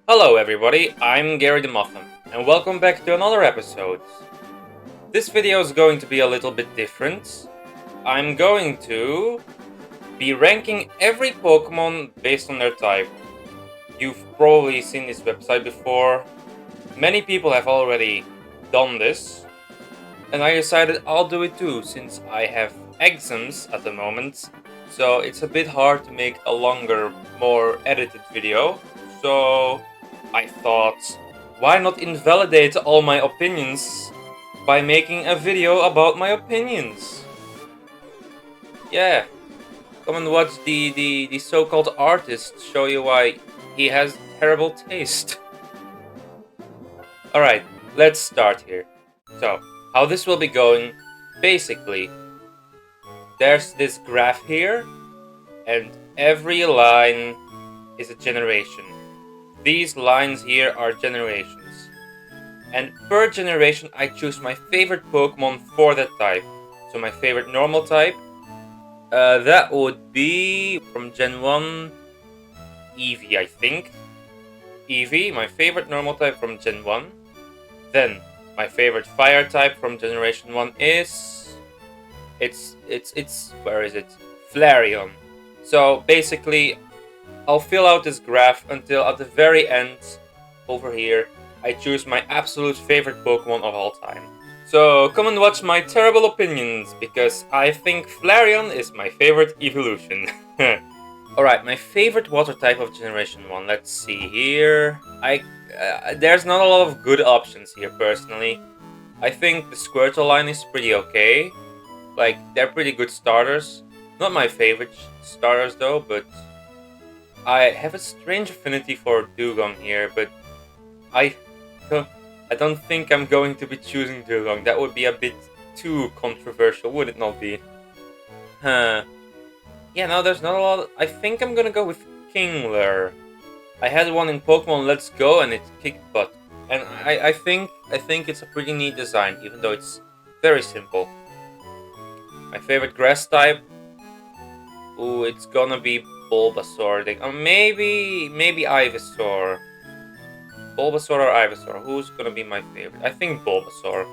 Hello everybody, I'm Gary the Muffin, and welcome back to another episode. This video is going to be a little bit different. I'm going to be ranking every Pokemon based on their type. You've probably seen this website before. Many people have already done this, and I decided I'll do it too, since I have exams at the moment, so it's a bit hard to make a longer, more edited video. So I thought, why not invalidate all my opinions by making a video about my opinions? Yeah, come and watch the so-called artist show you why he has terrible taste. Alright, let's start here. So, how this will be going, basically, there's this graph here, and every line is a generation. These lines here are generations. And per generation I choose my favorite Pokemon for that type. So my favorite normal type, that would be from Gen 1, Eevee I think. Eevee, my favorite normal type from Gen 1. Then my favorite fire type from Generation 1 is... where is it? Flareon. So basically, I'll fill out this graph until at the very end, over here, I choose my absolute favorite Pokemon of all time. So come and watch my terrible opinions, because I think Flareon is my favorite evolution. Alright, my favorite water type of Generation 1, let's see here. There's not a lot of good options here, personally. I think the Squirtle line is pretty okay. Like, they're pretty good starters. Not my favorite starters though, but I have a strange affinity for Dugong here, but I don't think I'm going to be choosing Dugong. That would be a bit too controversial, would it not be? Huh. Yeah, no, there's not a lot. I think I'm gonna go with Kingler. I had one in Pokemon Let's Go and it kicked butt. And I think it's a pretty neat design, even though it's very simple. My favorite grass type? Ooh, it's gonna be Bulbasaur. Maybe Ivysaur. Bulbasaur or Ivysaur? Who's gonna be my favorite? I think Bulbasaur.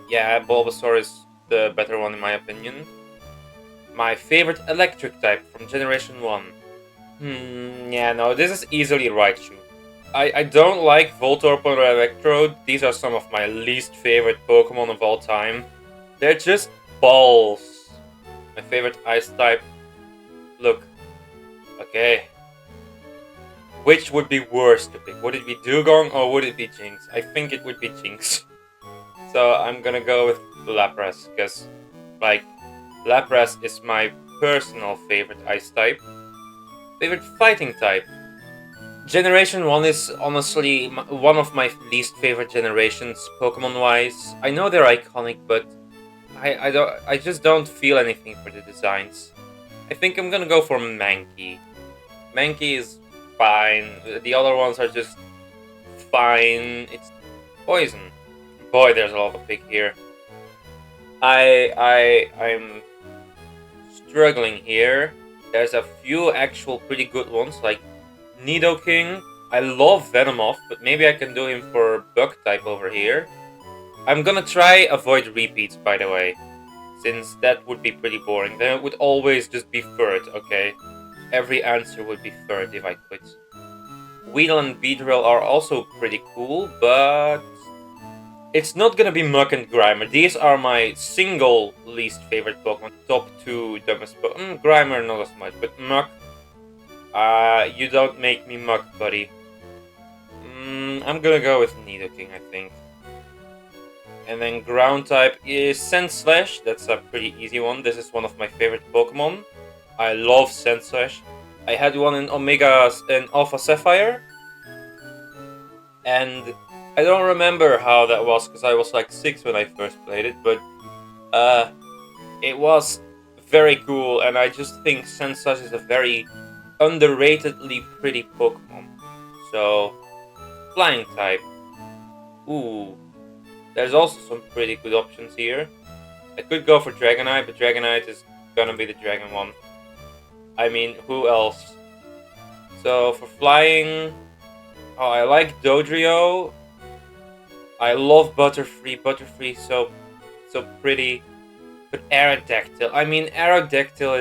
Yeah, Bulbasaur is the better one in my opinion. My favorite electric type from Generation 1. Yeah, no, this is easily Raichu. I don't like Voltorb or Electrode. These are some of my least favorite Pokemon of all time. They're just balls. My favorite ice type. Look. Okay. Which would be worse to pick? Would it be Dugong or would it be Jinx? I think it would be Jinx. So I'm gonna go with Lapras, because, like, Lapras is my personal favorite ice type. Favorite fighting type? Generation 1 is honestly one of my least favorite generations, Pokemon-wise. I know they're iconic, but I just don't feel anything for the designs. I think I'm gonna go for Mankey. Mankey is fine. The other ones are just fine. It's poison. Boy, there's a lot of pick here. I'm struggling here. There's a few actual pretty good ones, like Nidoking. I love Venomoth, but maybe I can do him for Bug type over here. I'm gonna try avoid repeats, by the way, since that would be pretty boring. Then it would always just be Furt, okay? Every answer would be Furt if I could. Weedle and Beedrill are also pretty cool, but it's not gonna be Muk and Grimer. These are my single least favorite Pokemon. Top 2 dumbest Pokemon. Grimer not as much, but Muk. You don't make me Muk, buddy. I'm gonna go with Nidoking, I think. And then ground type is SwSh. That's a pretty easy one. This is one of my favorite Pokemon. I love SwSh. I had one in Omega and Alpha Sapphire. And I don't remember how that was, because I was like 6 when I first played it, but it was very cool, and I just think SwSh is a very underratedly pretty Pokemon. So, flying type. Ooh. There's also some pretty good options here. I could go for Dragonite, but Dragonite is gonna be the dragon one. I mean, who else? So for flying, Oh, I like Dodrio. I love Butterfree. Butterfree so pretty. But Aerodactyl. I mean, Aerodactyl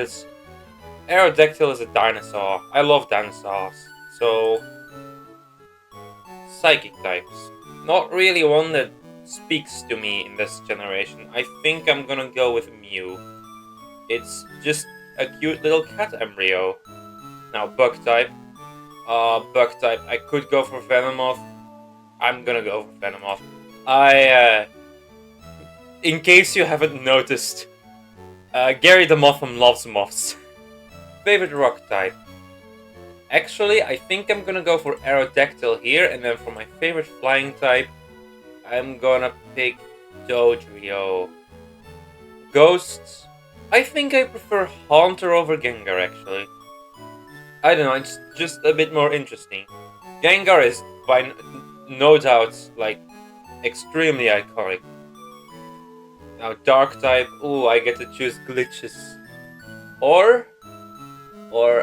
is a dinosaur. I love dinosaurs. So Psychic types. Not really one that speaks to me in this generation. I think I'm gonna go with Mew. It's just a cute little cat embryo. Now Bug type. Bug type. I could go for Venomoth. I'm gonna go for Venomoth. In case you haven't noticed, Gary the Motham loves moths. Favorite rock type. Actually, I think I'm gonna go for Aerodactyl here, and then for my favorite flying type, I'm gonna pick Dodrio. Ghosts. I think I prefer Haunter over Gengar, actually. I don't know, it's just a bit more interesting. Gengar is, by no doubt, like, extremely iconic. Now, Dark type, ooh, I get to choose Glitches. Or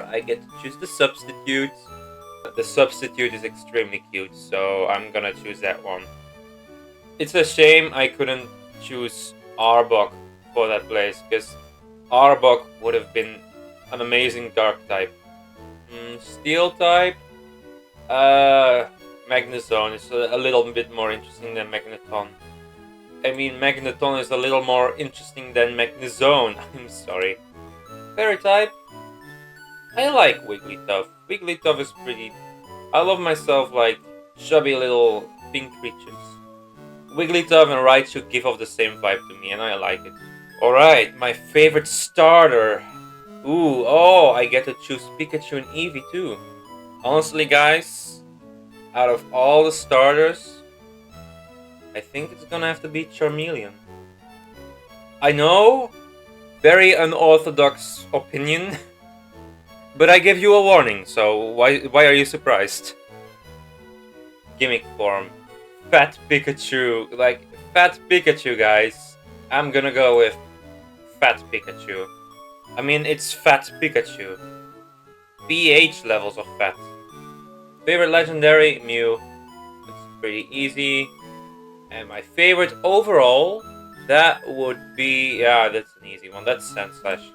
I get to choose the Substitute. The Substitute is extremely cute, so I'm gonna choose that one. It's a shame I couldn't choose Arbok for that place, because Arbok would have been an amazing Dark type. Steel type? Magnezone is a little bit more interesting than Magneton. I mean, Magneton is a little more interesting than Magnezone. I'm sorry. Fairy type? I like Wigglytuff. Wigglytuff is pretty... I love myself like chubby little pink creatures. Wigglytuff and Raichu give off the same vibe to me, and I like it. Alright, my favorite starter. Ooh, oh, I get to choose Pikachu and Eevee too. Honestly, guys, out of all the starters, I think it's gonna have to be Charmeleon. I know, very unorthodox opinion, but I give you a warning, so why are you surprised? Gimmick form. Fat Pikachu, like, Fat Pikachu, guys. I'm gonna go with Fat Pikachu. I mean, it's Fat Pikachu. pH levels of fat. Favorite legendary? Mew. It's pretty easy. And my favorite overall? That would be... yeah, that's an easy one. That's SwSh.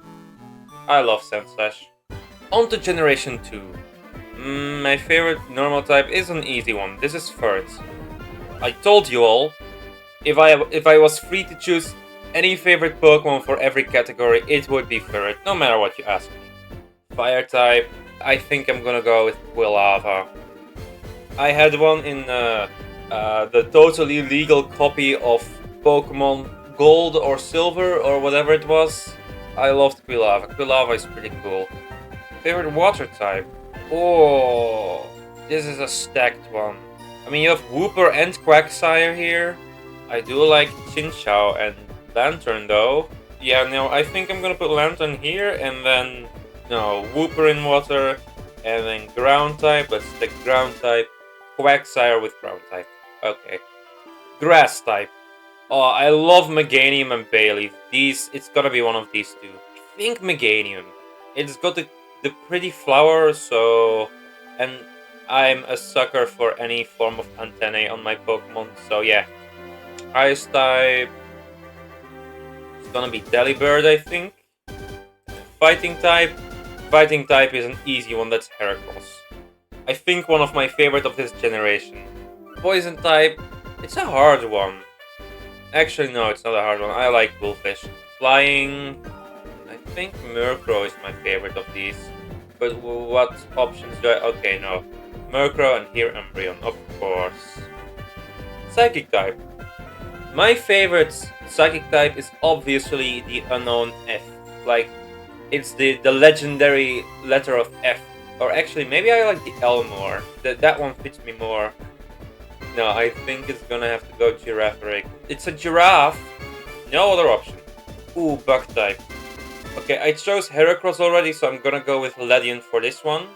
I love SwSh. On to Generation 2. My favorite normal type is an easy one. This is Ferret. I told you all, if I was free to choose any favorite Pokemon for every category, it would be Ferret, no matter what you ask me. Fire type, I think I'm gonna go with Quilava. I had one in the totally legal copy of Pokemon Gold or Silver or whatever it was. I loved Quilava. Quilava is pretty cool. Favorite water type? Oh, this is a stacked one. I mean, you have Wooper and Quagsire here. I do like Chinchou and Lantern though. Yeah, no, I think I'm gonna put Lantern here and then, no, Wooper in water and then ground type. Let's take ground type. Quagsire with ground type. Okay. Grass type. Oh, I love Meganium and Bayleaf. It's gonna be one of these two. I think Meganium. It's got the pretty flower, so... and I'm a sucker for any form of antennae on my Pokemon, so yeah. Ice type... it's gonna be Delibird, I think. Fighting type... fighting type is an easy one, that's Heracross. I think one of my favorite of this generation. Poison type... it's a hard one. Actually, no, it's not a hard one. I like Bullfish. Flying... I think Murkrow is my favorite of these. But what options do I... okay, no. Murkrow and here Umbreon, of course. Psychic type. My favorite Psychic type is obviously the unknown F. Like, it's the legendary letter of F. Or actually, maybe I like the L more. That one fits me more. No, I think it's gonna have to go Girafarig. It's a giraffe. No other option. Ooh, Bug type. Okay, I chose Heracross already, so I'm gonna go with Ledian for this one.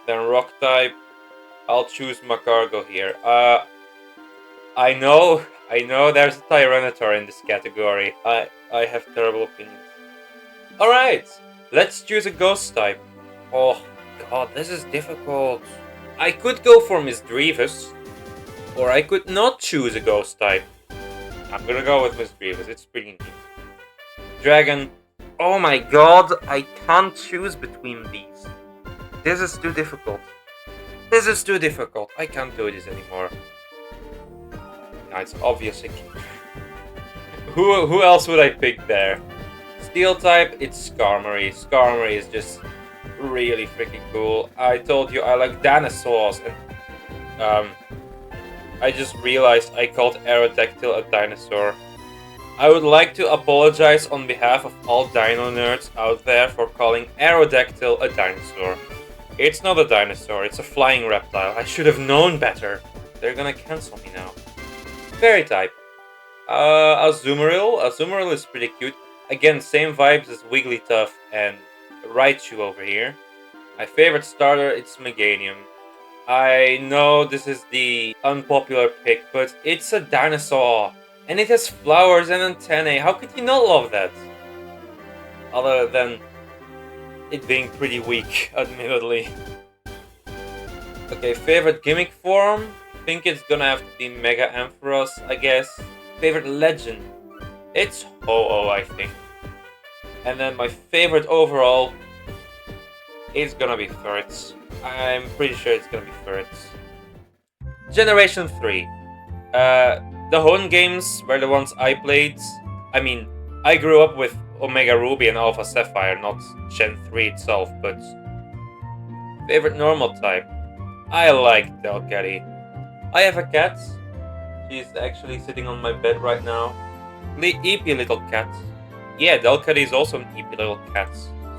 Then Rock type. I'll choose Magcargo here. I know there's a Tyranitar in this category. I have terrible opinions. Alright, let's choose a Ghost type. Oh god, this is difficult. I could go for Misdreavus, or I could not choose a ghost type. I'm gonna go with Misdreavus, it's pretty neat. Dragon. Oh my god, I can't choose between these. This is too difficult. This is too difficult. I can't do this anymore. No, it's obviously who else would I pick there? Steel type, it's Skarmory. Skarmory is just really freaking cool. I told you I like dinosaurs, and I just realized I called Aerodactyl a dinosaur. I would like to apologize on behalf of all dino nerds out there for calling Aerodactyl a dinosaur. It's not a dinosaur, it's a flying reptile. I should have known better. They're gonna cancel me now. Fairy type. Azumarill. Azumarill is pretty cute. Again, same vibes as Wigglytuff and Raichu over here. My favorite starter, it's Meganium. I know this is the unpopular pick, but it's a dinosaur. And it has flowers and antennae. How could you not love that? Other than it being pretty weak, admittedly. Okay, favorite gimmick form? I think it's gonna have to be Mega Ampharos, I guess. Favorite legend? It's Ho-Oh, I think. And then my favorite overall is gonna be Ferrets. I'm pretty sure it's gonna be Ferrets. Generation 3. The Hone games were the ones I played. I mean, I grew up with Omega Ruby and Alpha Sapphire, not Gen 3 itself, but... Favorite normal type? I like Delcatty. I have a cat. She's actually sitting on my bed right now. Eepy little cat. Yeah, Delcatty is also an eepy little cat,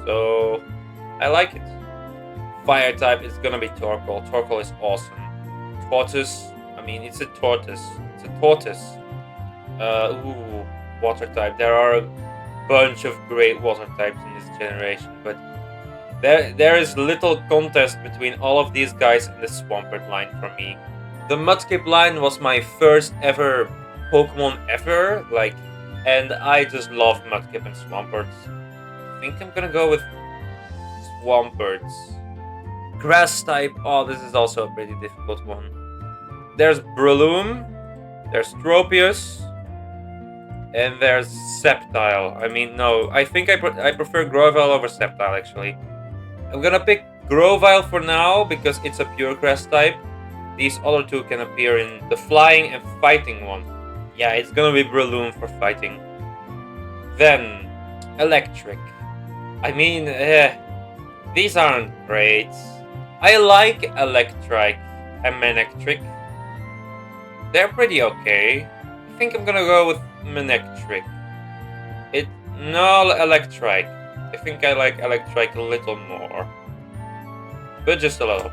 so I like it. Fire type is gonna be Torkoal. Torkoal is awesome. Tortoise, I mean, it's a tortoise. It's a tortoise. Water type. There are a bunch of great water types in this generation, but there is little contest between all of these guys in the Swampert line for me. The Mudkip line was my first ever Pokemon ever, and I just love Mudkip and Swamperts. I think I'm gonna go with Swamperts. Grass type, oh, this is also a pretty difficult one. There's Breloom, there's Tropius, and there's Sceptile. I mean, no, I think I prefer Grovyle over Sceptile, actually. I'm gonna pick Grovyle for now, because it's a pure grass type. These other two can appear in the flying and fighting one. Yeah, it's gonna be Breloom for fighting. Then, Electric. I mean, these aren't great. I like Electrike and Manectric. They're pretty okay. I think I'm gonna go with Manectric. No, Electrike. I think I like Electrike a little more. But just a little.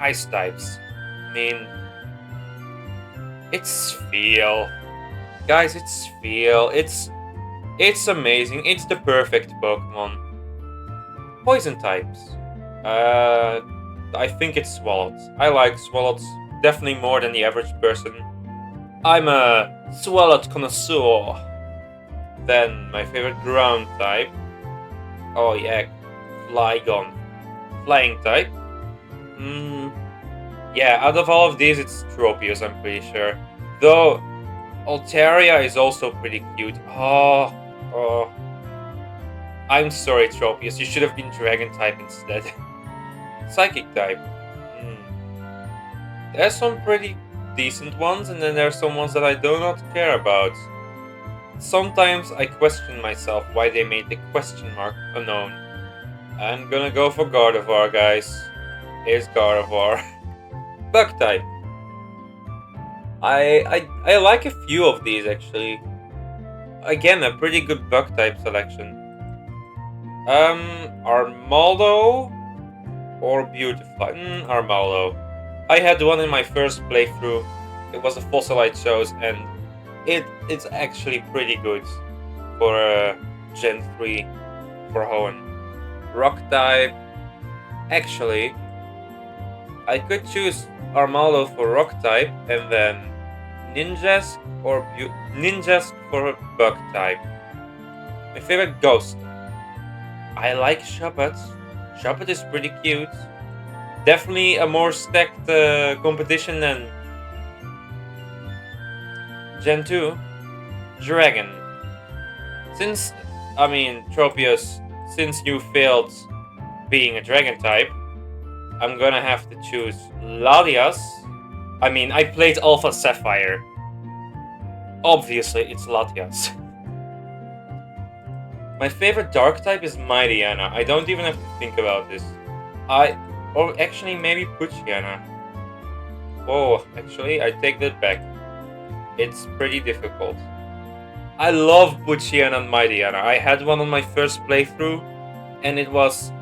Ice types. I mean, it's Spheal. Guys, it's Spheal. It's amazing. It's the perfect Pokemon. Poison types. I think it's Swallows. I like Swallows definitely more than the average person. I'm a Swallow connoisseur. Then my favorite ground type. Oh yeah, Flygon. Flying type. Yeah, out of all of these, it's Tropius, I'm pretty sure. Though, Altaria is also pretty cute. Oh. I'm sorry, Tropius, you should have been Dragon type instead. Psychic type. There's some pretty decent ones, and then there's some ones that I do not care about. Sometimes I question myself why they made the question mark unknown. I'm gonna go for Gardevoir, guys. Here's Gardevoir. Bug type. I like a few of these, actually. Again, a pretty good bug type selection. Armaldo or Beautifly? Armaldo. I had one in my first playthrough. It was a Fossilite shows, and it's actually pretty good for Gen 3 for Hoenn. Rock type. Actually, I could choose Armaldo for rock type, and then Ninjask or Ninjask for bug type. My favorite ghost. I like Shuppet. Shuppet is pretty cute. Definitely a more stacked competition than Gen 2. Dragon. Since, I mean, Tropius, since you failed being a dragon type, I'm gonna have to choose Latias. I mean, I played Alpha Sapphire. Obviously, it's Latias. My favorite dark type is Mightyena. I don't even have to think about this. Or actually, maybe Puchiana. Oh, actually, I take that back. It's pretty difficult. I love Puchiana and Mightyena. I had one on my first playthrough, and it was...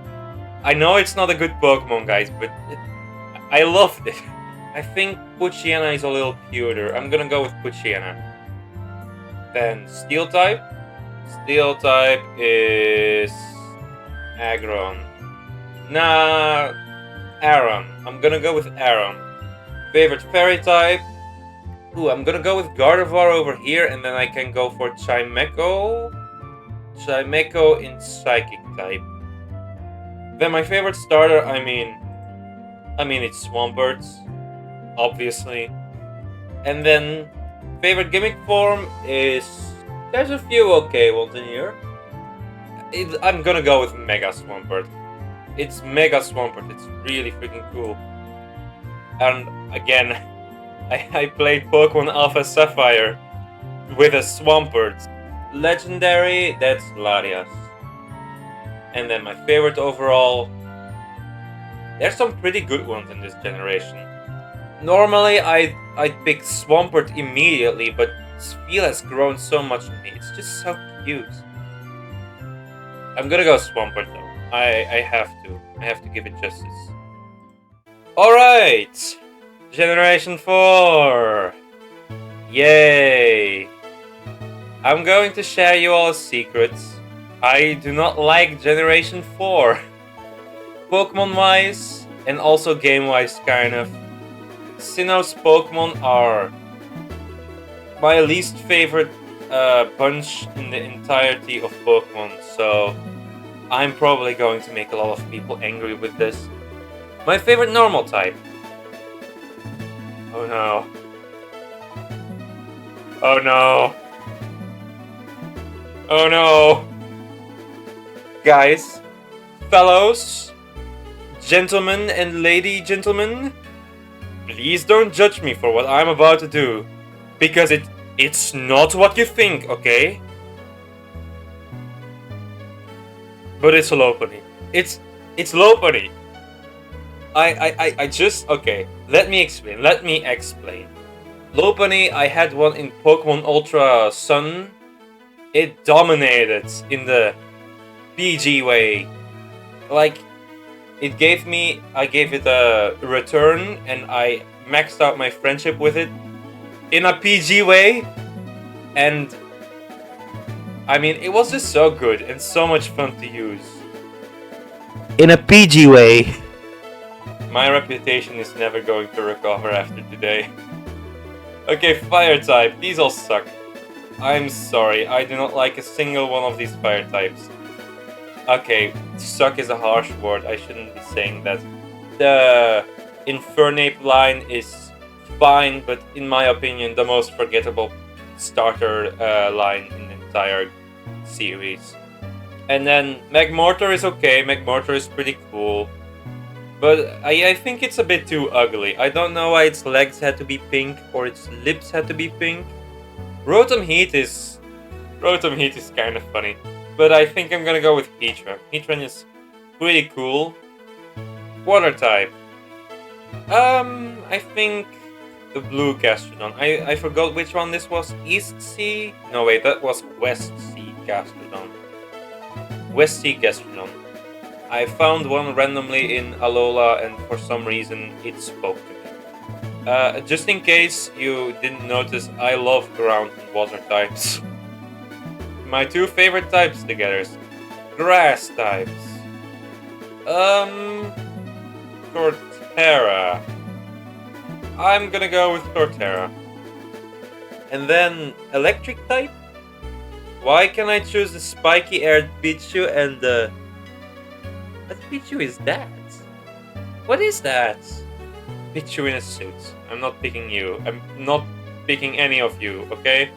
I know it's not a good Pokemon, guys, but I loved it. I think Puchiana is a little cuter. I'm gonna go with Puchiana. Then Steel type. Steel type is... Aggron. Nah... Aron. I'm gonna go with Aron. Favorite fairy type? Ooh, I'm gonna go with Gardevoir over here, and then I can go for Chimecho. Chimecho in Psychic type. Then my favorite starter, I mean it's Swampert, obviously. And then favorite gimmick form is... There's a few okay ones in here. I'm gonna go with Mega Swampert. It's Mega Swampert, it's really freaking cool. And again, I played Pokemon Alpha Sapphire with a Swampert. Legendary, that's Latias. And then my favorite overall... There's some pretty good ones in this generation. Normally I'd pick Swampert immediately, but Spheal has grown so much on me. It's just so cute. I'm gonna go Swampert though. I have to give it justice. Alright! Generation 4! Yay! I'm going to share you all a secret. I do not like Generation 4. Pokemon-wise, and also game-wise, kind of. Sinnoh's Pokemon are my least favorite bunch in the entirety of Pokemon, so I'm probably going to make a lot of people angry with this. My favorite normal type. Oh no. Oh no. Oh no. Guys, fellows, gentlemen and lady gentlemen, please don't judge me for what I'm about to do, because it's not what you think, okay? But it's Lopunny. It's Lopunny. I just... Okay, let me explain. Lopunny, I had one in Pokemon Ultra Sun. It dominated in the PG way. Like, I gave it a return, and I maxed out my friendship with it in a PG way. And I mean, it was just so good and so much fun to use. In a PG way. My reputation is never going to recover after today. Okay, fire type. These all suck. I'm sorry, I do not like a single one of these fire types. Okay, suck is a harsh word, I shouldn't be saying that. The Infernape line is fine, but in my opinion, the most forgettable starter line in the entire series. And then Magmortar is okay, Magmortar is pretty cool. But I think it's a bit too ugly. I don't know why its legs had to be pink or its lips had to be pink. Rotom Heat is kind of funny. But I think I'm gonna go with Heatran. Heatran is pretty cool. Water type. I think the blue Gastrodon. I forgot which one this was. East Sea? No wait, that was West Sea Gastrodon. West Sea Gastrodon. I found one randomly in Alola and for some reason it spoke to me. Just in case you didn't notice, I love ground and water types. My two favorite types together is grass types. Torterra. I'm gonna go with Torterra. And then electric type? Why can I choose the spiky-aired Pichu and the... What Pichu is that? What is that? Pichu in a suit. I'm not picking you. I'm not picking any of you, okay?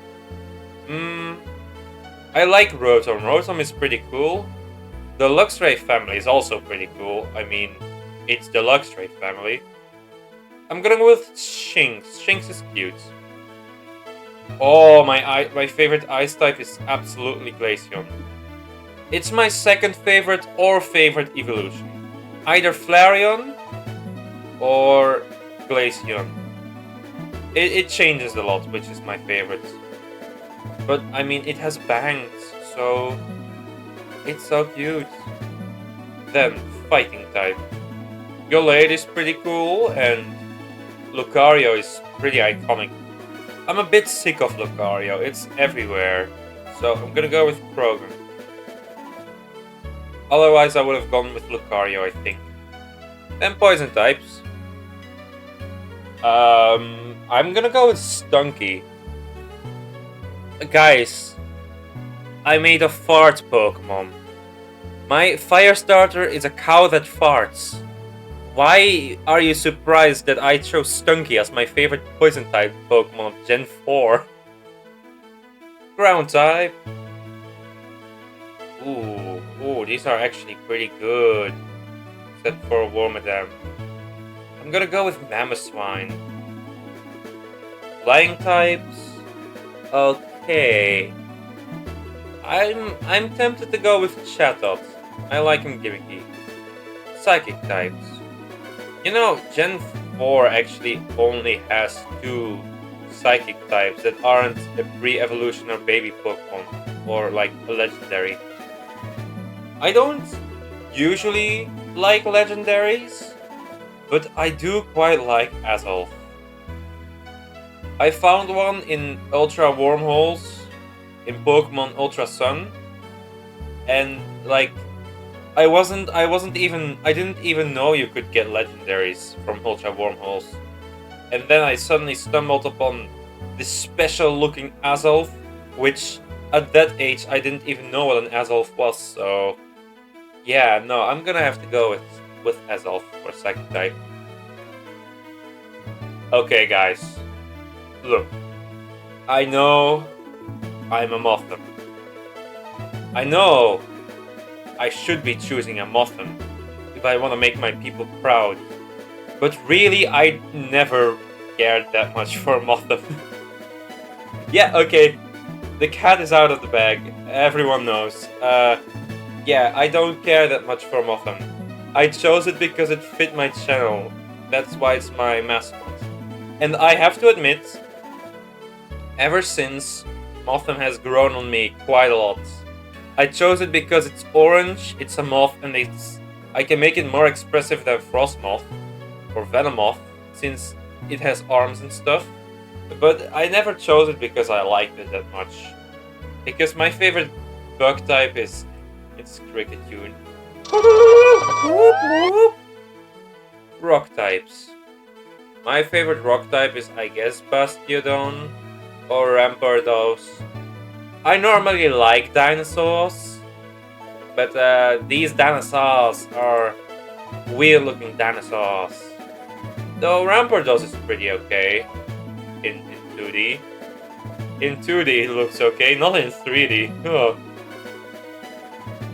I like Rotom. Rotom is pretty cool. The Luxray family is also pretty cool. I mean, it's the Luxray family. I'm gonna go with Shinx. Shinx is cute. Oh, my favorite ice type is absolutely Glaceon. It's my second favorite or favorite evolution. Either Flareon or Glaceon. It changes a lot, which is my favorite. But, I mean, it has bangs, so it's so cute. Then, fighting type. Gallade is pretty cool, and Lucario is pretty iconic. I'm a bit sick of Lucario, it's everywhere. So, I'm gonna go with Krogan. Otherwise, I would have gone with Lucario, I think. Then poison types. I'm gonna go with Stunky. Guys, I made a fart Pokemon. My fire starter is a cow that farts. Why are you surprised that I chose Stunky as my favorite poison type Pokemon of Gen 4? Ground type. Ooh, these are actually pretty good. Except for Wormadam. I'm gonna go with Mamoswine. Flying types. Okay. I'm tempted to go with Chatot. I like him gimmicky. Psychic types. You know, Gen 4 actually only has 2 Psychic types that aren't a pre-evolution or baby Pokemon, or like a legendary. I don't usually like legendaries, but I do quite like Azelf. I found one in Ultra Wormholes in Pokemon Ultra Sun, and like I didn't even know you could get legendaries from Ultra Wormholes. And then I suddenly stumbled upon this special looking Azelf, which at that age I didn't even know what an Azelf was, so yeah, no, I'm gonna have to go with Azelf for Psychic type. Okay guys, look, I know I'm a Mothim. I know I should be choosing a Mothim if I want to make my people proud. But really, I never cared that much for Mothim. Yeah, okay, the cat is out of the bag. Everyone knows. Yeah, I don't care that much for Mothim. I chose it because it fit my channel. That's why it's my mascot. And I have to admit, ever since, Mothim has grown on me quite a lot. I chose it because it's orange, it's a moth, and I can make it more expressive than Frostmoth or Venomoth, since it has arms and stuff. But I never chose it because I liked it that much. Because my favorite bug type it's Cricketune. Rock types. My favorite rock type is, I guess, Bastiodon or Rampardos. I normally like dinosaurs, but these dinosaurs are weird looking dinosaurs. Though Rampardos is pretty okay in 2D. In 2D it looks okay, not in 3D. Oh.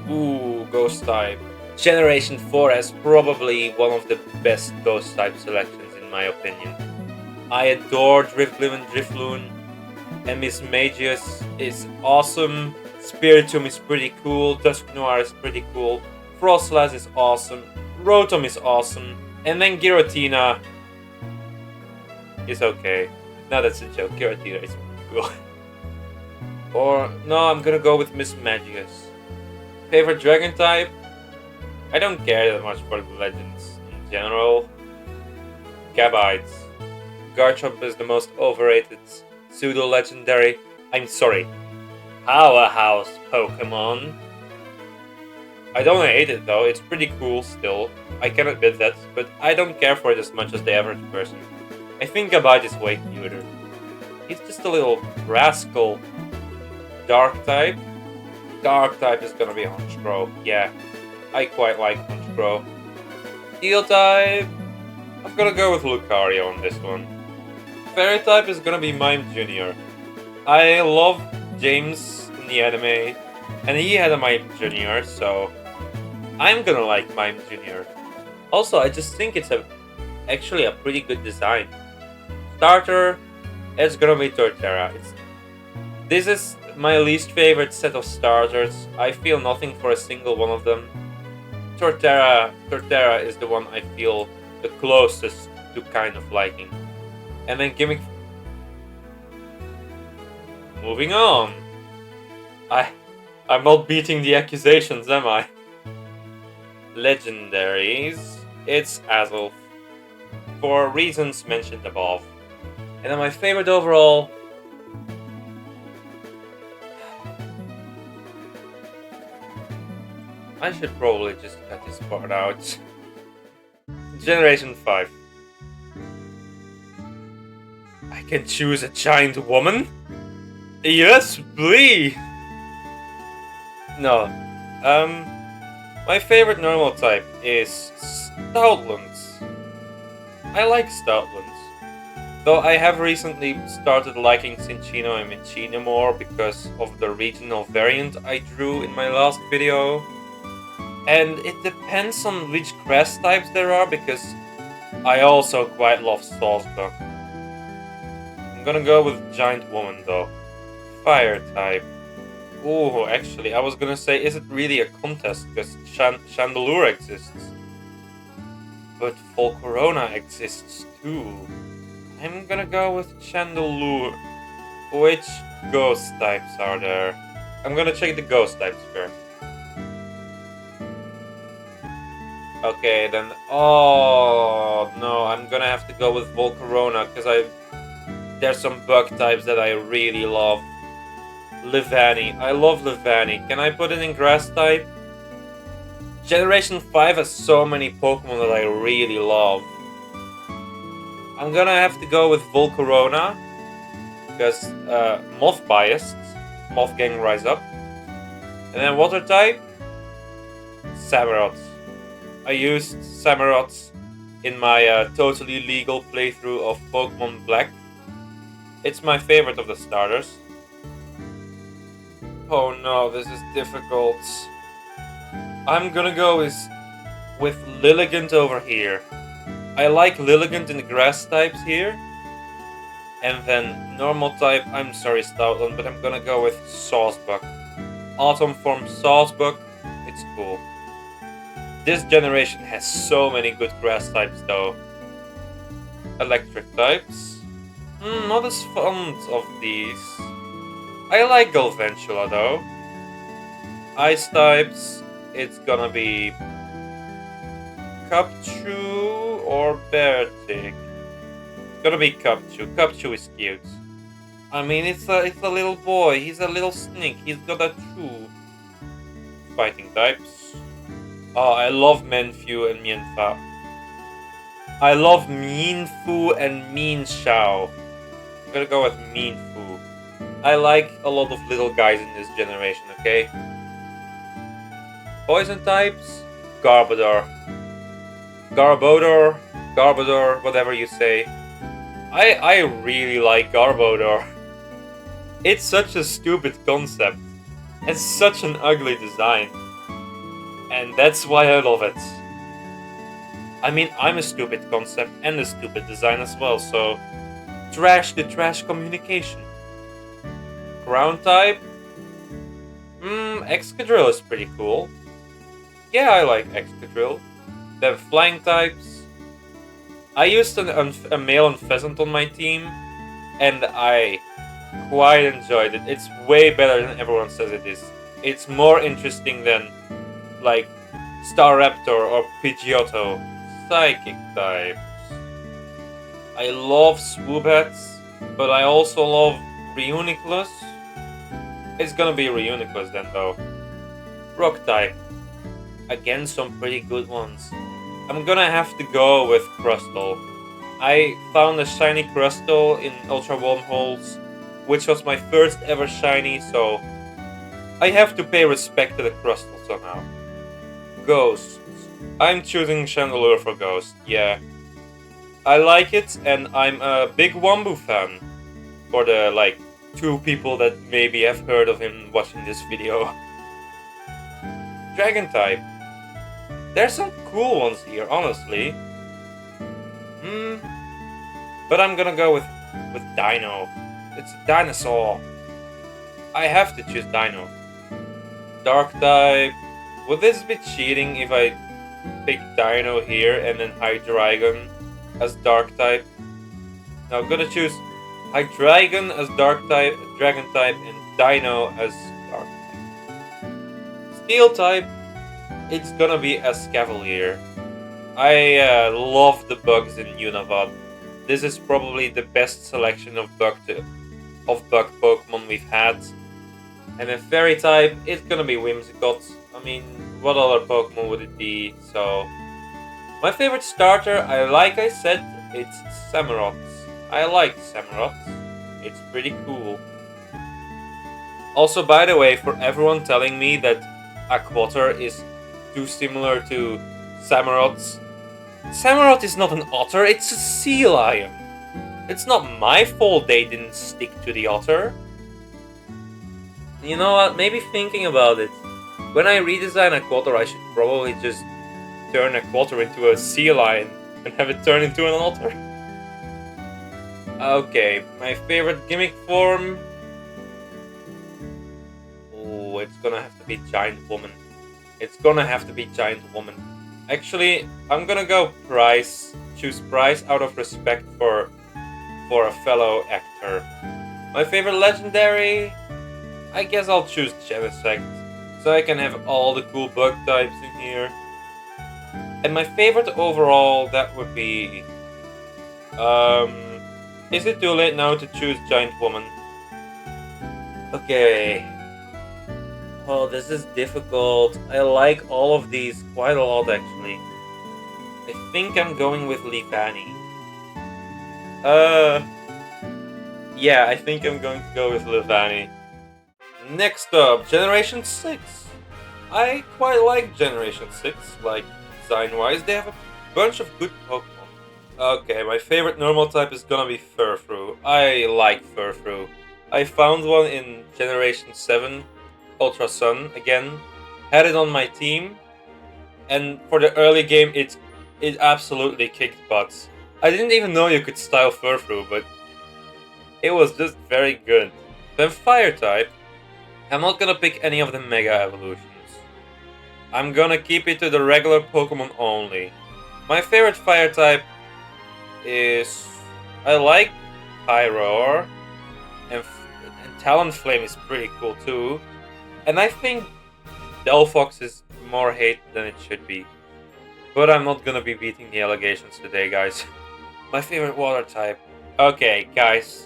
Ooh, Ghost type. Generation 4 has probably one of the best Ghost type selections in my opinion. I adore Drifblim and Drifloon. And Miss Magius is awesome. Spiritomb is pretty cool. Dusknoir is pretty cool. Frostlass is awesome. Rotom is awesome. And then Giratina is okay. No, that's a joke. Giratina is pretty cool. Or, no, I'm gonna go with Miss Magius. Favorite dragon type? I don't care that much for the legends in general. Gabites. Garchomp is the most overrated pseudo-legendary. I'm sorry. Powerhouse Pokemon. I don't hate it though, it's pretty cool still. I can admit that, but I don't care for it as much as the average person. I think Gabite is way cuter. He's just a little rascal. Dark type? Dark type is gonna be Honchkrow. Yeah, I quite like Honchkrow. Steel type, I'm gonna go with Lucario on this one. Fairy type is gonna be Mime Jr. I love James in the anime, and he had a Mime Jr., so I'm gonna like Mime Jr. Also, I just think it's actually a pretty good design. Starter, it's gonna be Torterra. This is my least favorite set of starters. I feel nothing for a single one of them. Torterra is the one I feel the closest to kind of liking. And then gimmick. Moving on. I'm not beating the accusations, am I? Legendaries. It's Azelf, for reasons mentioned above. And then my favorite overall. I should probably just cut this part out. Generation 5. I can choose a giant woman? Yes, please! No. My favorite normal type is Stoutlands. I like Stoutlands. Though I have recently started liking Cinccino and Minccino more because of the regional variant I drew in my last video. And it depends on which grass types there are, because I also quite love Sawsbuck. I'm gonna go with Giant Woman though. Fire type. Ooh, actually, I was gonna say, is it really a contest? Because Chandelure exists. But Volcarona exists too. I'm gonna go with Chandelure. Which ghost types are there? I'm gonna check the ghost types first. Okay, then. Oh no, I'm gonna have to go with Volcarona because there's some bug types that I really love. Levani. I love Levani. Can I put it in grass type? Generation 5 has so many Pokemon that I really love. I'm gonna have to go with Volcarona because Moth biased. Moth Gang Rise Up. And then water type? Samurott. I used Samurott in my totally legal playthrough of Pokemon Black. It's my favorite of the starters. Oh no, this is difficult. I'm gonna go with Lilligant over here. I like Lilligant in the grass types here. And then normal type, I'm sorry Stoutland, but I'm gonna go with Sawsbuck. Autumn form Sawsbuck, it's cool. This generation has so many good grass types though. Electric types. Not as fond of these. I like Galvantula though. Ice types, it's gonna be Cupchew or Beartic. It's gonna be Cupchew. Cupchew is cute. I mean, it's a little boy. He's a little snake. He's got a chew. Fighting types. Oh, I love Menfu and Mienfa. I love Mienfu and Mienshao. I'm gonna go with Mienfu. I like a lot of little guys in this generation, okay? Poison types? Garbodor. Garbodor, whatever you say. I really like Garbodor. It's such a stupid concept. It's such an ugly design. And that's why I love it. I mean, I'm a stupid concept and a stupid design as well, so trash the trash communication. Ground type? Excadrill is pretty cool. Yeah, I like Excadrill. Then flying types. I used a male Unfezant on my team, and I quite enjoyed it. It's way better than everyone says it is. It's more interesting than, like, Staraptor or Pidgeotto. Psychic types. I love Swoobats, but I also love Reuniclus. It's gonna be Reuniclus then though. Rock type. Again, some pretty good ones. I'm gonna have to go with Crustle. I found a shiny Crustle in Ultra Wormholes, which was my first ever shiny, so I have to pay respect to the Crustle somehow. Ghosts. I'm choosing Chandelier for Ghost, yeah. I like it, and I'm a big Wombu fan. For the, like, 2 people that maybe have heard of him watching this video. Dragon type. There's some cool ones here, honestly. But I'm gonna go with Dino. It's a dinosaur. I have to choose Dino. Dark type. Would this be cheating if I pick Dino here and then Hydreigon as Dark type? Now I'm gonna choose Hydreigon as Dark type, Dragon type, and Dino as Dark type. Steel type. It's gonna be Escavalier. I love the bugs in Unavad. This is probably the best selection of bug Pokemon we've had. And then Fairy type, it's gonna be Whimsicott. I mean, what other Pokemon would it be? So, my favorite starter, like I said, it's Samurott. I like Samurott. It's pretty cool. Also, by the way, for everyone telling me that Aquater is too similar to Samurott, Samurott is not an otter, it's a sea lion. It's not my fault they didn't stick to the otter. You know what, maybe thinking about it, when I redesign a Quater, I should probably just turn a Quater into a sea lion and have it turn into an otter. Okay, my favorite gimmick form. Oh, it's gonna have to be Giant Woman. It's gonna have to be Giant Woman. Actually, I'm gonna go Price. Choose Price out of respect for a fellow actor. My favorite legendary. I guess I'll choose Genesect, so I can have all the cool bug types in here. And my favorite overall, that would be... is it too late now to choose Giant Woman? Okay. Oh, this is difficult. I like all of these quite a lot, actually. I think I'm going with Leafani. Yeah, I think I'm going to go with Leafani. Next up, Generation 6. I quite like Generation 6, like, design-wise. They have a bunch of good Pokemon. Okay, my favorite normal type is gonna be Furfrou. I like Furfrou. I found one in Generation 7, Ultra Sun, again. Had it on my team. And for the early game, it absolutely kicked butts. I didn't even know you could style Furfrou, but it was just very good. Then Fire type. I'm not gonna pick any of the Mega Evolutions. I'm gonna keep it to the regular Pokemon only. My favorite Fire type is... I like Pyroar, and Talonflame is pretty cool too. And I think Delphox is more hate than it should be. But I'm not gonna be beating the allegations today, guys. My favorite Water type. Okay, guys.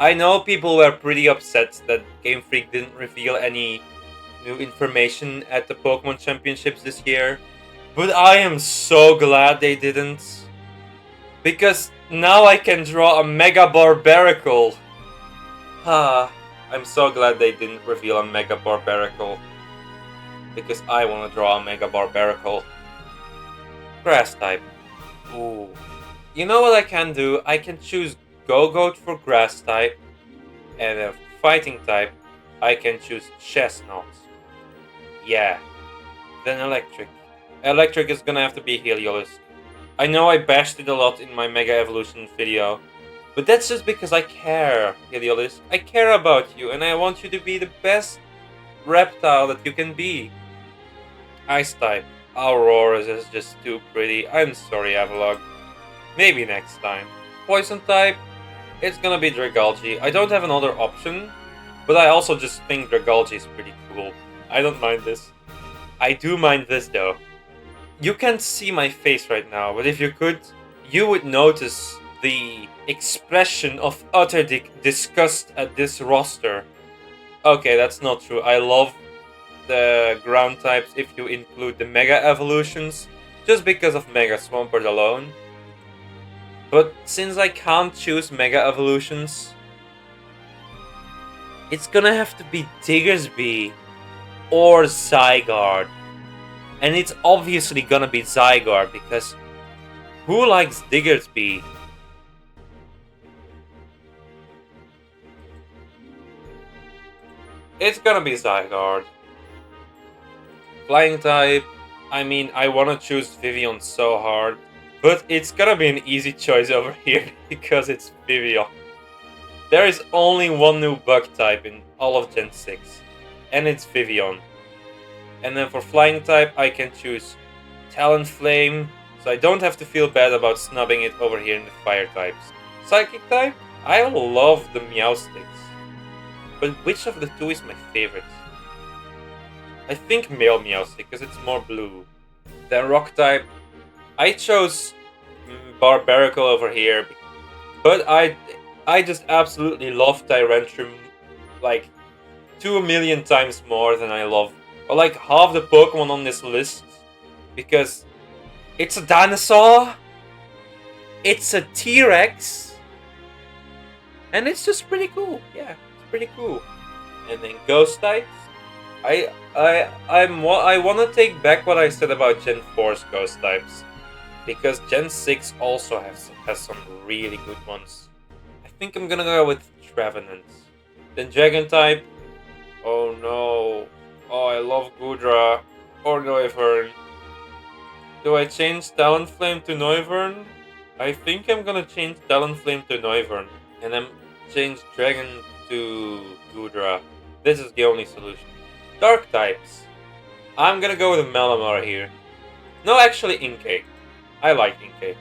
I know people were pretty upset that Game Freak didn't reveal any new information at the Pokemon Championships this year. But I am so glad they didn't. Because now I can draw a Mega Barbaracle. I'm so glad they didn't reveal a Mega Barbaracle. Because I want to draw a Mega Barbaracle. Grass type. Ooh. You know what I can do? I can choose Go-Goat for Grass type. And a Fighting type, I can choose Chestnut. Yeah. Then Electric. Electric is gonna have to be Heliolisk. I know I bashed it a lot in my Mega Evolution video. But that's just because I care, Heliolisk. I care about you and I want you to be the best reptile that you can be. Ice type. Aurora is just too pretty. I'm sorry, Avalog. Maybe next time. Poison type. It's gonna be Dragalge. I don't have another option. But I also just think Dragalge is pretty cool. I don't mind this. I do mind this though. You can't see my face right now, but if you could, you would notice the expression of utter disgust at this roster. Okay, that's not true. I love the ground types if you include the Mega Evolutions, just because of Mega Swampert alone. But since I can't choose Mega Evolutions, it's gonna have to be Diggersby or Zygarde. And it's obviously gonna be Zygarde, because who likes Diggersby? It's gonna be Zygarde. Flying type, I mean, I wanna choose Vivian so hard, but it's gonna be an easy choice over here because it's Vivian. There is only one new bug type in all of Gen 6, and it's Vivian. And then for flying type, I can choose Talonflame, so I don't have to feel bad about snubbing it over here in the fire types. Psychic type, I love the Meowsticks, but which of the two is my favorite? I think male Meowstic, because it's more blue. Then rock type, I chose Barbarical over here, but I just absolutely love Tyrantrum like 2,000,000 times more than I love, or like half the Pokemon on this list, because it's a dinosaur, it's a T-Rex, and it's just pretty cool. Yeah, it's pretty cool. And then ghost types, I want to take back what I said about Gen 4's ghost types, because Gen 6 also has some really good ones. I think I'm gonna go with Trevenant. Then Dragon type, oh no, oh I love Goodra or Noivern. Do I change Talonflame to Noivern? I think I'm gonna change Talonflame to Noivern, and then change Dragon to Goodra. This is the only solution. Dark types. I'm gonna go with Malamar here. No, actually Inkay. I like Inkay.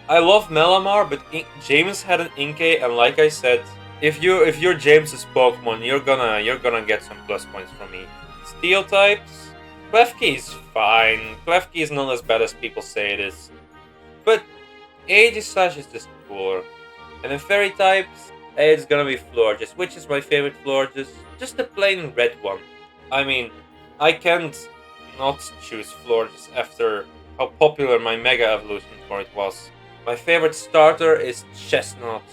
I love Malamar, but James had an Inkay, and like I said, if you're James's Pokemon, you're gonna get some plus points from me. Steel types. Klefki is fine. Klefki is not as bad as people say it is, but HGSS is just cooler. And then Fairy types, it's gonna be Florges, which is my favorite Florges. Just the plain red one. I mean, I can't not choose Florges after how popular my Mega Evolution for it was. My favorite starter is Chestnut.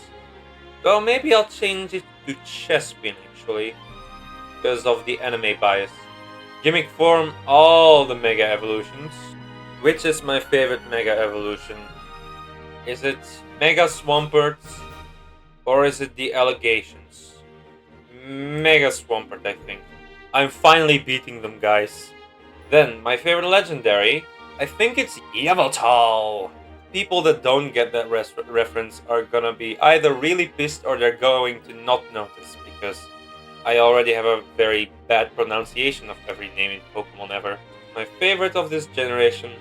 Though maybe I'll change it to Chespin actually, because of the anime bias. Gimmick form, all the Mega Evolutions. Which is my favorite Mega Evolution? Is it Mega Swampert, or is it the Allegations? Mega Swampert, I think. I'm finally beating them, guys. Then, my favorite legendary, I think it's Yveltal. People that don't get that reference are gonna be either really pissed or they're going to not notice, because I already have a very bad pronunciation of every name in Pokemon ever. My favorite of this generation.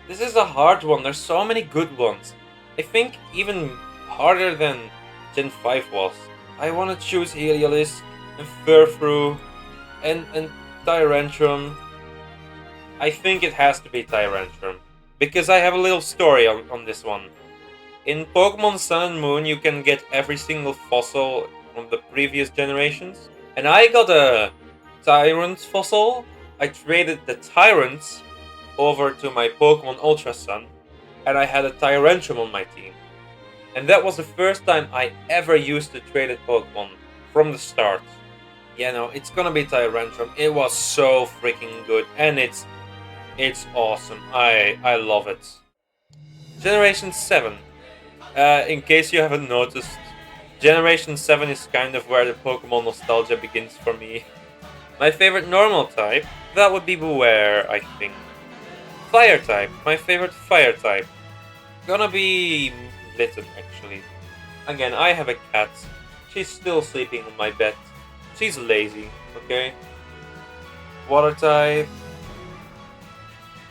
This is a hard one, there's so many good ones. I think even harder than Gen 5 was. I wanna choose Heliolisk and Furfrou and Tyrantrum. I think it has to be Tyrantrum, because I have a little story on this one. In Pokemon Sun and Moon, you can get every single fossil from the previous generations, and I got a Tyrant fossil. I traded the Tyrants over to my Pokemon Ultra Sun, and I had a Tyrantrum on my team. And that was the first time I ever used the traded Pokemon from the start. Yeah, no, it's gonna be Tyrantrum. It was so freaking good, and it's awesome. I love it. Generation 7. In case you haven't noticed, Generation 7 is kind of where the Pokemon nostalgia begins for me. My favorite normal type, that would be Beware, I think. Fire type, my favorite fire type. Gonna be Litten, actually. Again, I have a cat. She's still sleeping on my bed. She's lazy, okay? Water type.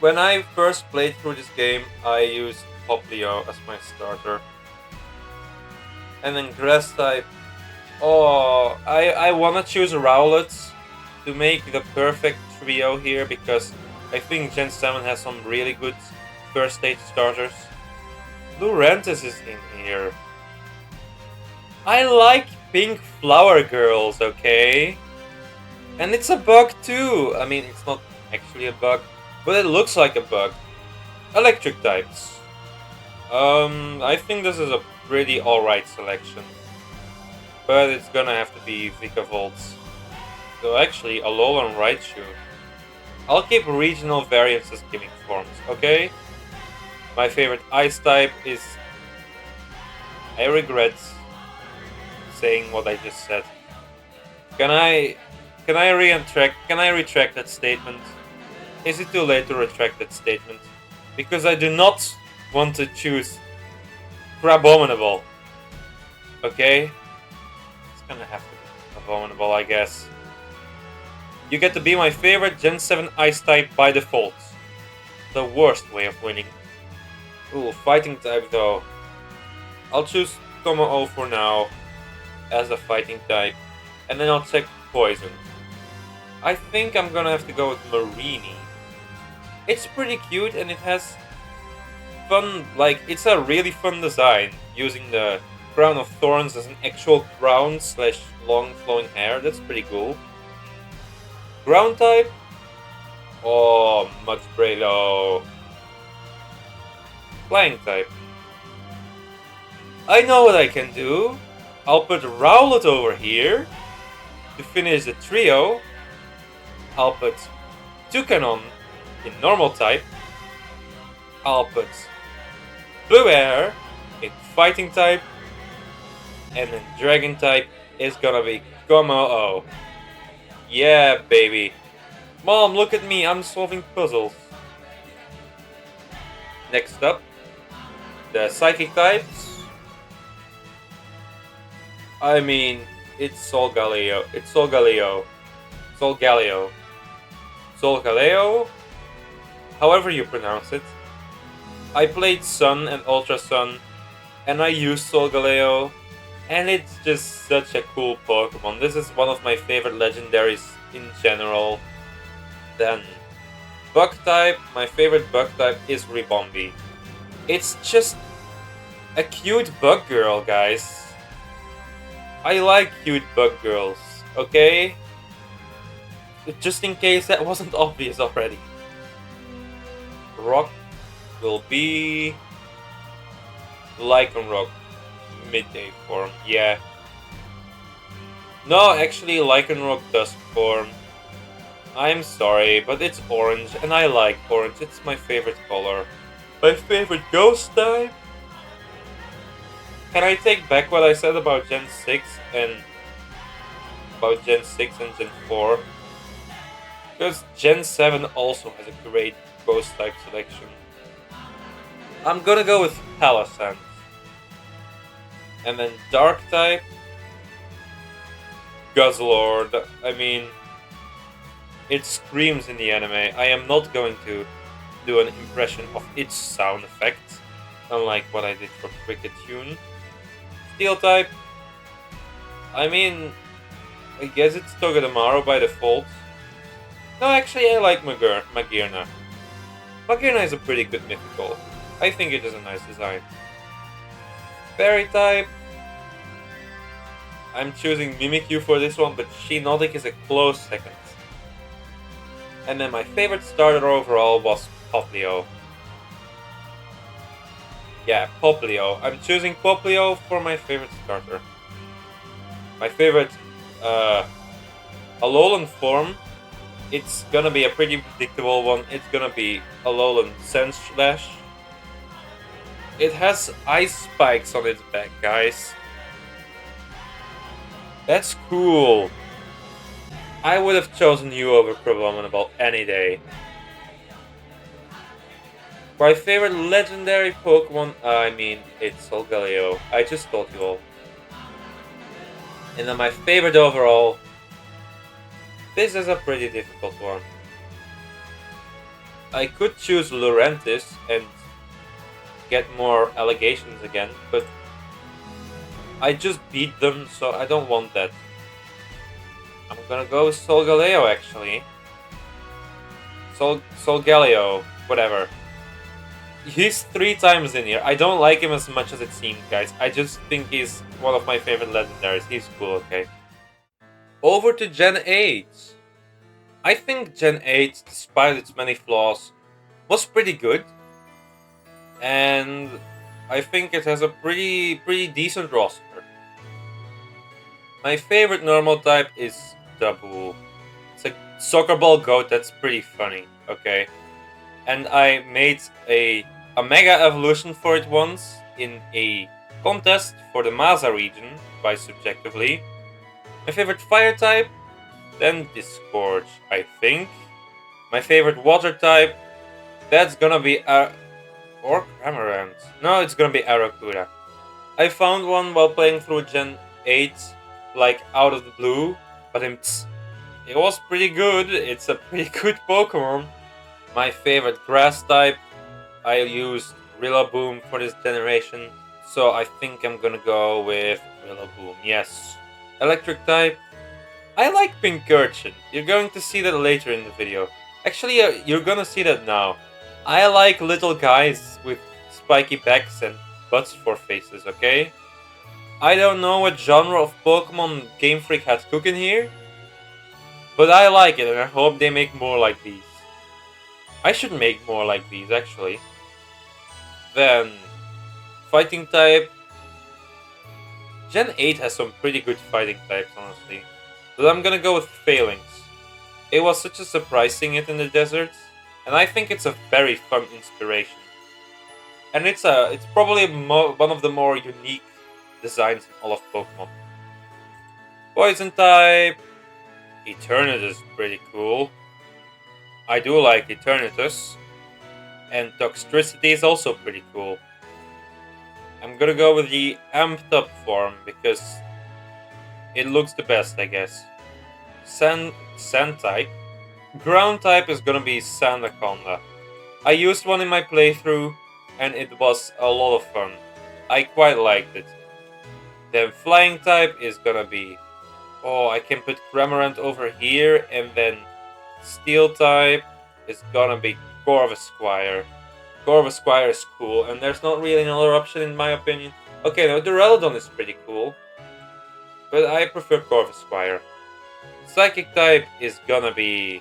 When I first played through this game, I used Poplio as my starter. And then grass type. Oh, I wanna choose Rowlet to make the perfect trio here, because I think Gen 7 has some really good first stage starters. Lurantis is in here. I like pink flower girls, okay? And it's a bug too. I mean, it's not actually a bug, but it looks like a bug. Electric types. I think this is a pretty alright selection. But it's gonna have to be Vikavolt. So actually, Alola and Raichu. I'll keep regional variants as gimmick forms, okay? My favorite ice type is... I regret saying what I just said. Can I retract that statement? Is it too late to retract that statement? Because I do not want to choose Crabominable. Okay? It's gonna have to be Abominable, I guess. You get to be my favorite Gen 7 Ice type by default. The worst way of winning. Ooh, fighting type though. I'll choose Tomo-O for now as a fighting type. And then I'll check Poison. I think I'm gonna have to go with Marini. It's pretty cute and it has fun, like, it's a really fun design. Using the crown of thorns as an actual crown slash long flowing hair. That's pretty cool. Ground type? Oh, much Braylo. Flying type. I know what I can do. I'll put Rowlet over here to finish the trio. I'll put Toucanon in normal type. I'll put Blue Air in fighting type. And then dragon type is gonna be Como-O. Yeah, baby. Mom, look at me, I'm solving puzzles. Next up, the psychic types. I mean, it's Solgaleo. It's Solgaleo. Solgaleo. Solgaleo. However you pronounce it. I played Sun and Ultra Sun, and I used Solgaleo, and it's just such a cool Pokemon. This is one of my favorite legendaries in general. Then, Bug type. My favorite Bug type is Ribombee. It's just a cute bug girl, guys. I like cute bug girls, okay? Just in case that wasn't obvious already. Rock will be Lycanroc midday form, yeah. No, actually Lycanroc does form. I'm sorry, but it's orange and I like orange. It's my favorite color. My favorite ghost type? Can I take back what I said about Gen 6 and Gen 4? Because Gen 7 also has a great ghost type selection. I'm gonna go with Palossand. And then dark type, Guzzlord. I mean, it screams in the anime. I am not going to do an impression of its sound effect, unlike what I did for Cricket Tune. Steel type, I mean, I guess it's Togedemaru by default. No, actually I like Magearna. Magearna is a pretty good mythical. I think it is a nice design. Fairy type, I'm choosing Mimikyu for this one, but Shiinotic is a close second. And then my favorite starter overall was Popplio. Yeah, Popplio. I'm choosing Popplio for my favorite starter. My favorite Alolan form, it's gonna be a pretty predictable one. It's gonna be Alolan Sandslash. It has ice spikes on its back, guys. That's cool. I would have chosen you over Crabominable any day. My favorite legendary Pokemon, I mean, it's Solgaleo. I just told you all. And then my favorite overall, this is a pretty difficult one. I could choose Lurantis and get more allegations again, but I just beat them, so I don't want that. I'm gonna go with Solgaleo, actually. Solgaleo, whatever. He's 3 times in here. I don't like him as much as it seems, guys. I just think he's one of my favorite legendaries. He's cool, okay. Over to Gen 8. I think Gen 8, despite its many flaws, was pretty good. And I think it has a pretty decent roster. My favorite normal type is Dabu. It's a Soccer ball goat, that's pretty funny, okay? And I made a Mega Evolution for it once in a contest for the Masa region, by subjectively. My favorite fire type, then Discord, I think. My favorite water type, that's gonna be or Cramorant. No, it's gonna be Arrokuda. I found one while playing through Gen 8, like out of the blue, but it was pretty good. It's a pretty good Pokemon. My favorite grass type, I used Rillaboom for this generation, so I think I'm gonna go with Rillaboom, yes. Electric type, I like Pincurchin. You're going to see that later in the video. Actually, you're gonna see that now. I like little guys with spiky backs and butts for faces, okay? I don't know what genre of Pokemon Game Freak has cooking here, but I like it and I hope they make more like these. I should make more like these, actually. Then, fighting type. Gen 8 has some pretty good fighting types, honestly. But I'm gonna go with Phalanx. It was such a surprise seeing it in the desert, and I think it's a very fun inspiration. And it's probably one of the more unique designs in all of Pokemon. Poison type. Eternatus is pretty cool. I do like Eternatus. And Toxtricity is also pretty cool. I'm gonna go with the amped up form because it looks the best, I guess. Sand type. Ground type is gonna be Sandaconda. I used one in my playthrough and it was a lot of fun. I quite liked it. Then flying type is gonna be... Oh, I can put Cramorant over here, and then steel type is gonna be Corvisquire. Corvisquire is cool, and there's not really another option in my opinion. Okay, now Duraludon is pretty cool, but I prefer Corvisquire. Psychic type is gonna be...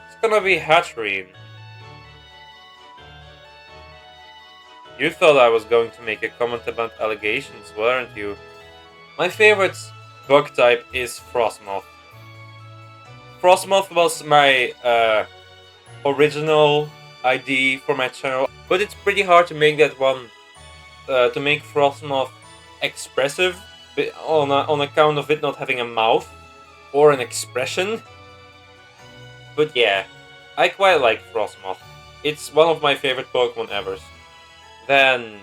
It's gonna be Hatterene. You thought I was going to make a comment about allegations, weren't you? My favorite bug type is Frostmoth. Frostmoth was my original ID for my channel, but it's pretty hard to make that one, to make Frostmoth expressive on account of it not having a mouth or an expression. But yeah, I quite like Frostmoth. It's one of my favorite Pokemon ever. Then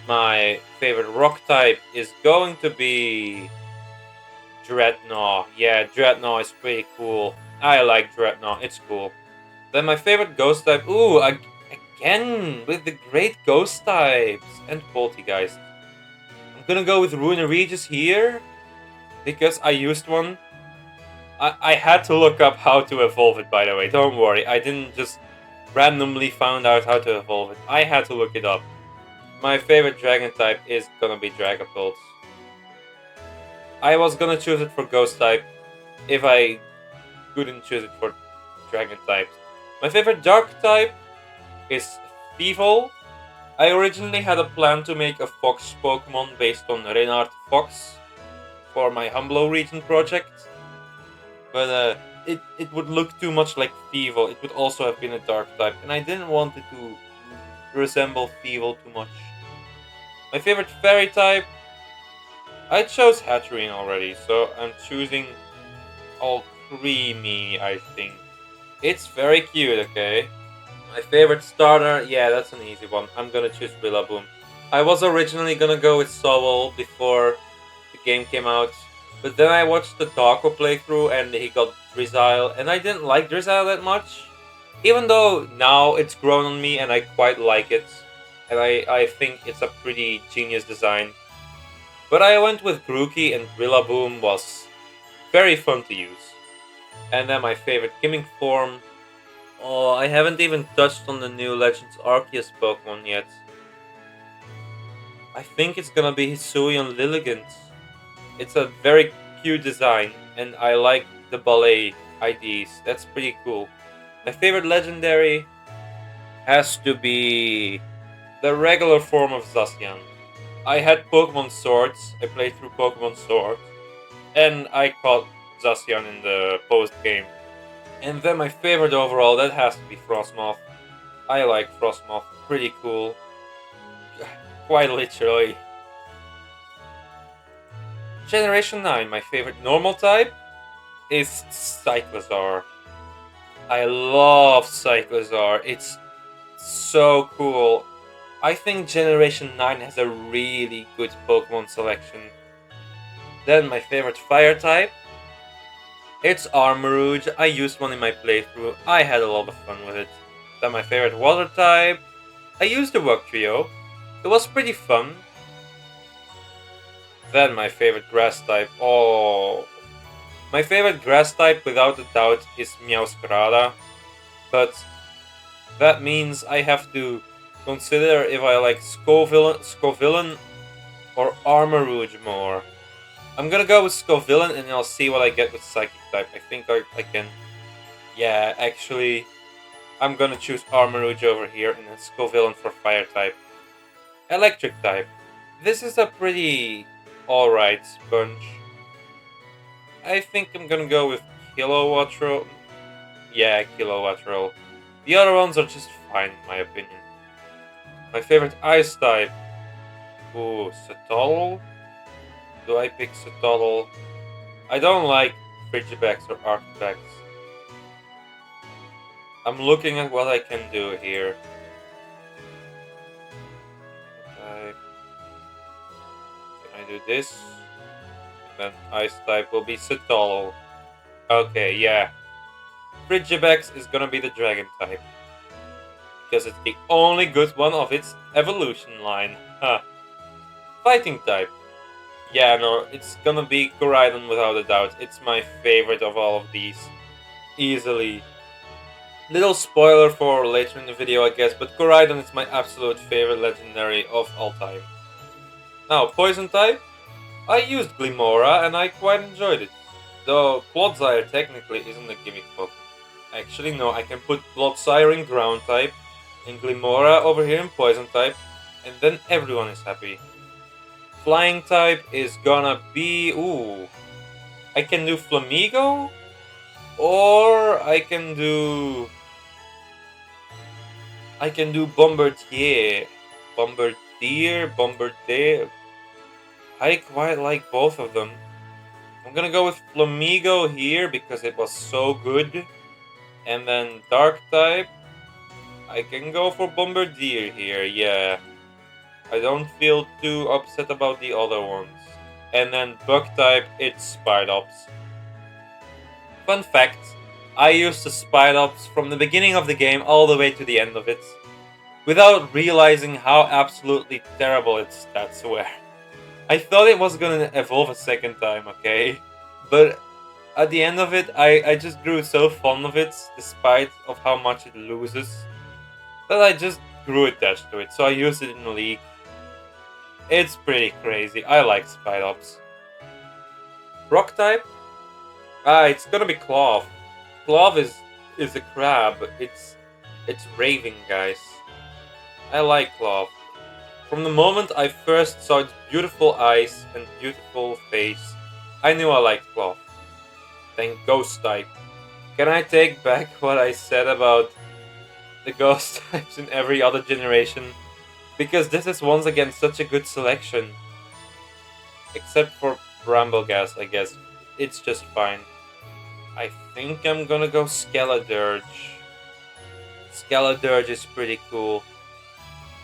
my favorite rock type is going to be Dreadnought. Yeah, Dreadnought is pretty cool. I like Dreadnought, it's cool. Then my favorite ghost type, ooh, again with the great ghost types and Poltergeist. I'm gonna go with Ruin Regis here because I used one. I had to look up how to evolve it, by the way, don't worry. I didn't just randomly found out how to evolve it. I had to look it up. My favorite dragon type is gonna be Dragapult. I was gonna choose it for ghost type if I couldn't choose it for dragon types. My favorite dark type is Thievul. I originally had a plan to make a fox Pokemon based on Reynard Fox for my Humblo region project, but it would look too much like Thievul. It would also have been a dark type, and I didn't want it to resemble Thievul too much. My favorite fairy type, I chose Hatterene already, so I'm choosing Alcremie, I think. It's very cute, okay? My favorite starter, yeah, that's an easy one. I'm gonna choose Rillaboom. I was originally gonna go with Sobble before the game came out, but then I watched the Darko playthrough and he got Drizzile, and I didn't like Drizzile that much. Even though now it's grown on me and I quite like it, and I think it's a pretty genius design. But I went with Grookey, and Rillaboom was very fun to use. And then my favorite gimmick form. Oh, I haven't even touched on the new Legends Arceus Pokemon yet. I think it's gonna be Hisuian Lilligant. It's a very cute design, and I like the ballet IDs. That's pretty cool. My favorite legendary has to be the regular form of Zacian. I had Pokemon Swords, I played through Pokemon Sword, and I caught Zacian in the post game. And then my favorite overall, that has to be Frostmoth. I like Frostmoth, pretty cool. Quite literally. Generation 9, my favorite normal type is Cyclozar. I love Cyclozar, it's so cool. I think Generation 9 has a really good Pokemon selection. Then my favorite fire type, it's Armarouge. I used one in my playthrough, I had a lot of fun with it. Then my favorite water type, I used the Wugtrio. It was pretty fun. Then my favorite grass type, oh... My favorite grass type without a doubt is Meowscarada. But that means I have to consider if I like Scovillain or Armarouge more. I'm gonna go with Scovillain and I'll see what I get with Psychic type. I think I can... Yeah, actually, I'm gonna choose Armarouge over here and then Scovillain for Fire type. Electric type. This is a pretty alright sponge. I think I'm gonna go with Kilowattrel. Yeah, Kilowattrel. The other ones are just fine in my opinion. My favorite ice type. Ooh, Sotol? Do I pick Sotol? I don't like Frigibax or Arctibax. I'm looking at what I can do here. Type. Can I do this? And then ice type will be Sotol. Okay, yeah. Frigibax is gonna be the dragon type. Because it's the only good one of its evolution line. Huh. Fighting type. Yeah, no, it's gonna be Koraidon without a doubt. It's my favorite of all of these. Easily. Little spoiler for later in the video, I guess, but Koraidon is my absolute favorite legendary of all time. Now, poison type. I used Glimora and I quite enjoyed it. Though Clodsire technically isn't a gimmick Pokemon. Actually, no, I can put Clodsire in ground type and Glimora over here in poison type, and then everyone is happy. Flying type is gonna be... Ooh. I can do Flamigo? Or I can do Bombardier. Bombardier. I quite like both of them. I'm gonna go with Flamigo here because it was so good. And then Dark type. I can go for Bombardier here, yeah. I don't feel too upset about the other ones. And then Bug type, it's Spidops. Fun fact, I used the Spidops from the beginning of the game all the way to the end of it, without realizing how absolutely terrible its stats were. I thought it was gonna evolve a second time, okay? But at the end of it, I just grew so fond of it, despite of how much it loses, that I just grew attached to it, so I used it in the league. It's pretty crazy, I like Spidops. Rock type? It's gonna be Clove. Clove is a crab, it's raving, guys. I like Clove. From the moment I first saw its beautiful eyes and beautiful face, I knew I liked Clove. Then Ghost type. Can I take back what I said about the Ghost types in every other generation? Because this is once again such a good selection. Except for Brambleghast, I guess. It's just fine. I think I'm gonna go Skeledirge. Skeledirge is pretty cool.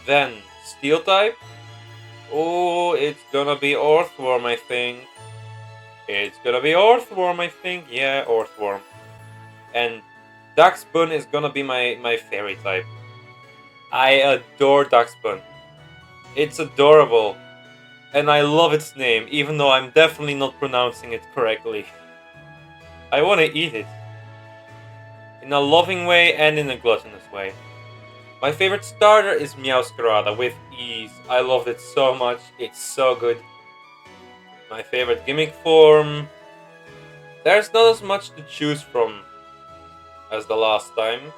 Then, Steel type? Oh, it's gonna be Earthworm, I think. It's gonna be Earthworm, I think. Yeah, Earthworm. And Darkspawn is gonna be my fairy type. I adore Darkspawn. It's adorable. And I love its name, even though I'm definitely not pronouncing it correctly. I want to eat it. In a loving way and in a gluttonous way. My favorite starter is Meowscarada with ease. I loved it so much, it's so good. My favorite gimmick form... There's not as much to choose from as the last time.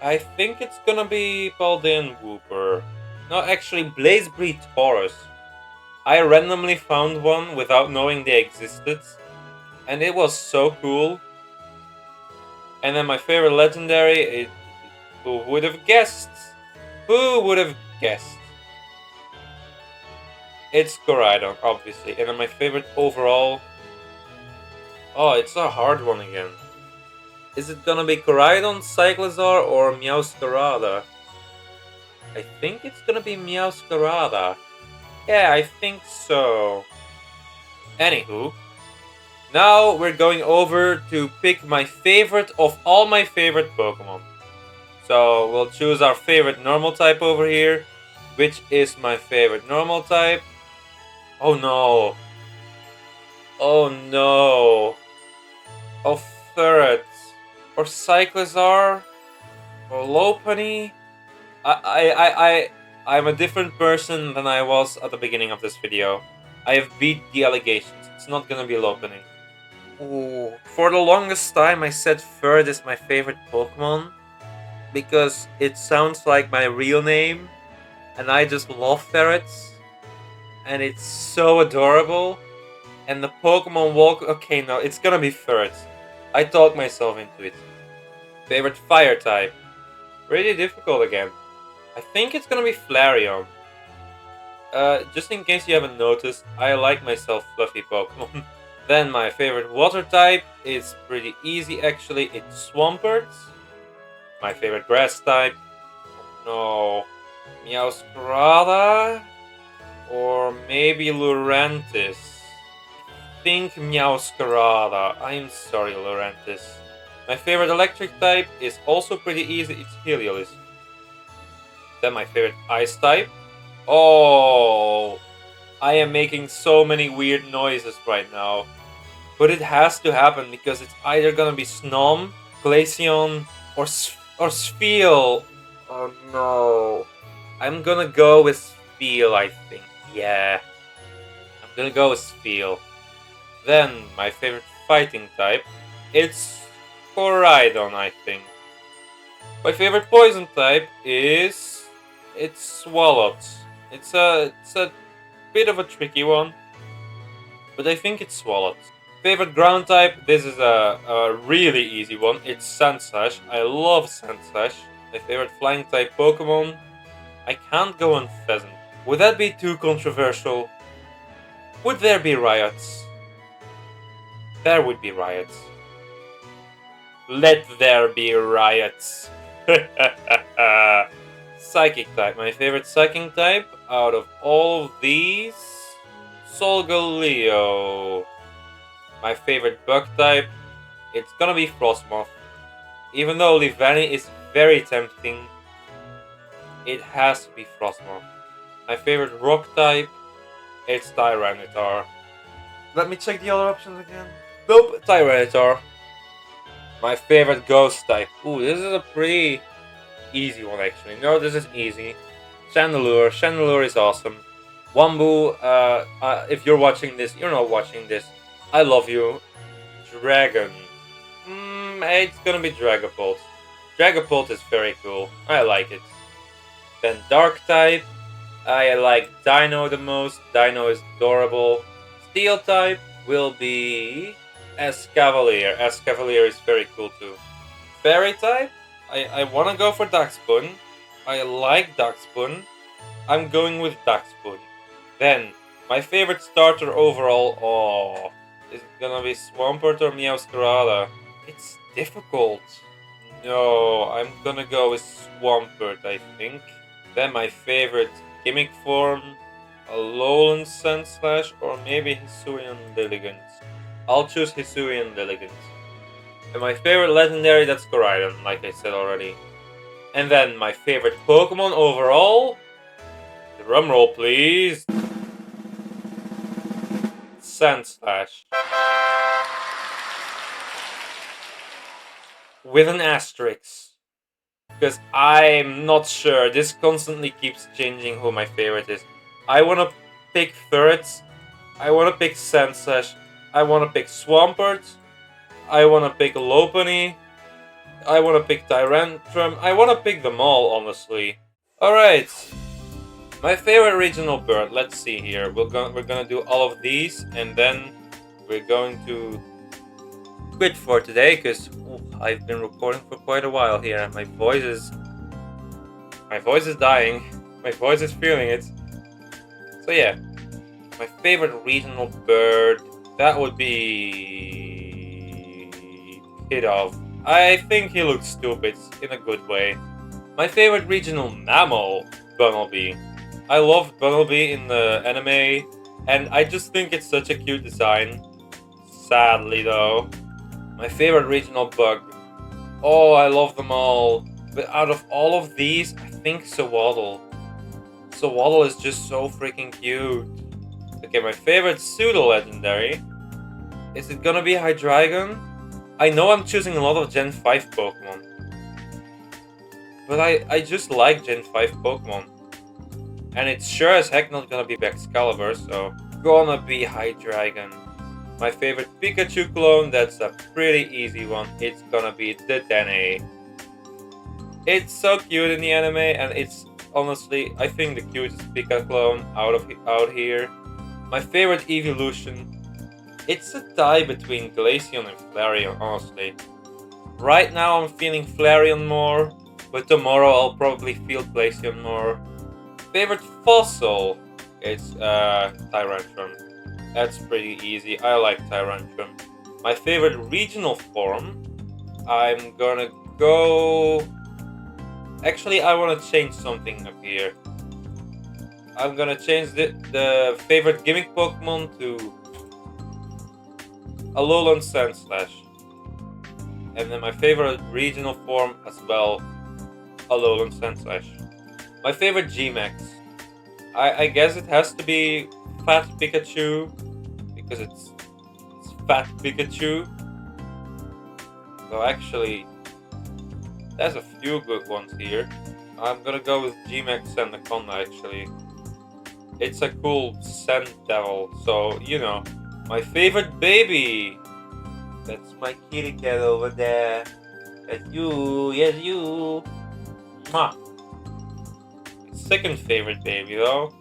I think it's gonna be Paldean Wooper. No, actually, Blazebreed Taurus. I randomly found one without knowing they existed. And it was so cool. And then my favorite legendary, who would have guessed? Who would have guessed? It's Koraidon, obviously. And then my favorite overall... Oh, it's a hard one again. Is it gonna be Koraidon, Cyclizar, or Meowscarada? I think it's gonna be Meowscarada. Yeah, I think so. Anywho, now we're going over to pick my favorite of all my favorite Pokemon. So we'll choose our favorite normal type over here. Which is my favorite normal type? Oh no. Oh no. Oh, Ferret. Or Cyclizar. Or Lopunny. I'm a different person than I was at the beginning of this video. I have beat the allegations. It's not gonna be Lopunny. Ooh. For the longest time I said Ferret is my favorite Pokemon. Because it sounds like my real name. And I just love ferrets. And it's so adorable. And the Pokemon walk... Okay, no, it's gonna be ferrets. I talked myself into it. Favorite fire type. Really difficult again. I think it's gonna be Flareon. Just in case you haven't noticed, I like myself fluffy Pokemon. Then my favorite water type is pretty easy actually. It's Swampert. My favorite grass type. No. Meowscarada? Or maybe Lurantis? I think Meowscarada. I'm sorry, Lurantis. My favorite electric type is also pretty easy. It's Heliolisk. Then my favorite ice type. Oh, I am making so many weird noises right now. But it has to happen because it's either gonna be Snom, Glaceon, or Spheal. Oh no. I'm gonna go with Spheal, I think. Yeah. I'm gonna go with Spheal. Then, my favorite fighting type. It's Koraidon, I think. My favorite poison type is... It's Swalot. It's a bit of a tricky one. But I think it's Swalot. Favorite ground type, this is a really easy one. It's SwSh. I love SwSh. My favorite flying type Pokemon. I can't go on Pheasant. Would that be too controversial? Would there be riots? There would be riots. Let there be riots. Psychic type. My favorite psychic type out of all of these... Solgaleo. My favorite bug type, it's gonna be Frostmoth. Even though Leavanny is very tempting, it has to be Frostmoth. My favorite rock type, it's Tyranitar. Let me check the other options again. Nope, Tyranitar. My favorite ghost type. Ooh, this is a pretty easy one actually. No, this is easy. Chandelure. Chandelure is awesome. Wombu, if you're watching this, you're not watching this. I love you. Dragon. It's gonna be Dragapult. Dragapult is very cool. I like it. Then Dark type. I like Dino the most. Dino is adorable. Steel type will be Escavalier. Escavalier is very cool too. Fairy type. I wanna go for Darkspoon. I like Darkspoon. I'm going with Darkspoon. Then my favorite starter overall. Oh. Is it gonna be Swampert or Meowscarada? It's difficult. No, I'm gonna go with Swampert, I think. Then my favorite gimmick form, Alolan SwSh, or maybe Hisuian Lilligant. I'll choose Hisuian Lilligant. And my favorite legendary, that's Koraidon, like I said already. And then my favorite Pokemon overall, drumroll please, SwSh. With an asterisk. Because I'm not sure. This constantly keeps changing who my favorite is. I want to pick Ferrets. I want to pick SwSh. I want to pick Swampert. I want to pick Lopunny. I want to pick Tyrantrum. I want to pick them all, honestly. Alright. My favorite regional bird. Let's see here. We're gonna do all of these. And then we're going to quit for today. Because I've been recording for quite a while here, and my voice is dying. My voice is feeling it. So yeah, my favorite regional bird, that would be Kidov. I think he looks stupid in a good way. My favorite regional mammal, Bunnelby. I love Bunnelby in the anime, and I just think it's such a cute design. Sadly though. My favorite regional bug. Oh, I love them all. But out of all of these, I think Sawaddle. Sawaddle is just so freaking cute. Okay, my favorite pseudo-legendary. Is it gonna be Hydreigon? I know I'm choosing a lot of Gen 5 Pokemon. But I just like Gen 5 Pokemon. And it's sure as heck not gonna be Excalibur, so gonna be Hydreigon. My favorite Pikachu clone, that's a pretty easy one. It's gonna be the Dene. It's so cute in the anime, and it's honestly, I think, the cutest Pika clone out here. My favorite evolution, it's a tie between Glaceon and Flareon, honestly. Right now I'm feeling Flareon more, but tomorrow I'll probably feel Glaceon more. Favorite fossil, it's Tyrantrum. That's pretty easy. I like Tyrantrum. My favorite regional form, I'm gonna go... Actually, I want to change something up here. I'm gonna change the favorite gimmick Pokemon to Alola and SwSh. And then my favorite regional form as well, Alola and SwSh. My favorite Gmax. I guess it has to be Fat Pikachu, because it's Fat Pikachu. So actually, there's a few good ones here. I'm gonna go with Gmax Anaconda actually. It's a cool Sand Devil, so you know. My favorite baby! That's my kitty cat over there. That's you, yes you! Mwah. Second favorite baby though.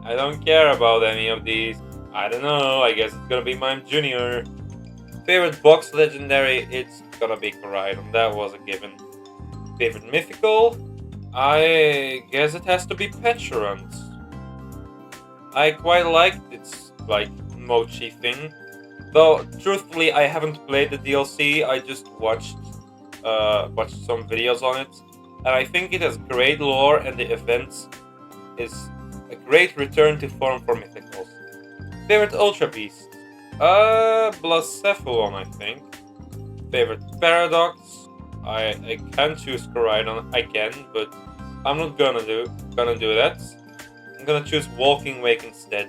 I don't care about any of these. I don't know, I guess it's gonna be Mime Jr. Favorite box legendary, it's gonna be Koraidon, that was a given. Favorite mythical, I guess it has to be Petulant. I quite liked its like mochi thing. Though truthfully I haven't played the DLC, I just watched some videos on it. And I think it has great lore, and the event is a great return to form for mythicals. Favorite Ultra Beast? Blacephalon, I think. Favorite Paradox? I can choose Koraidon, I can, but I'm not gonna do that. I'm gonna choose Walking Wake instead.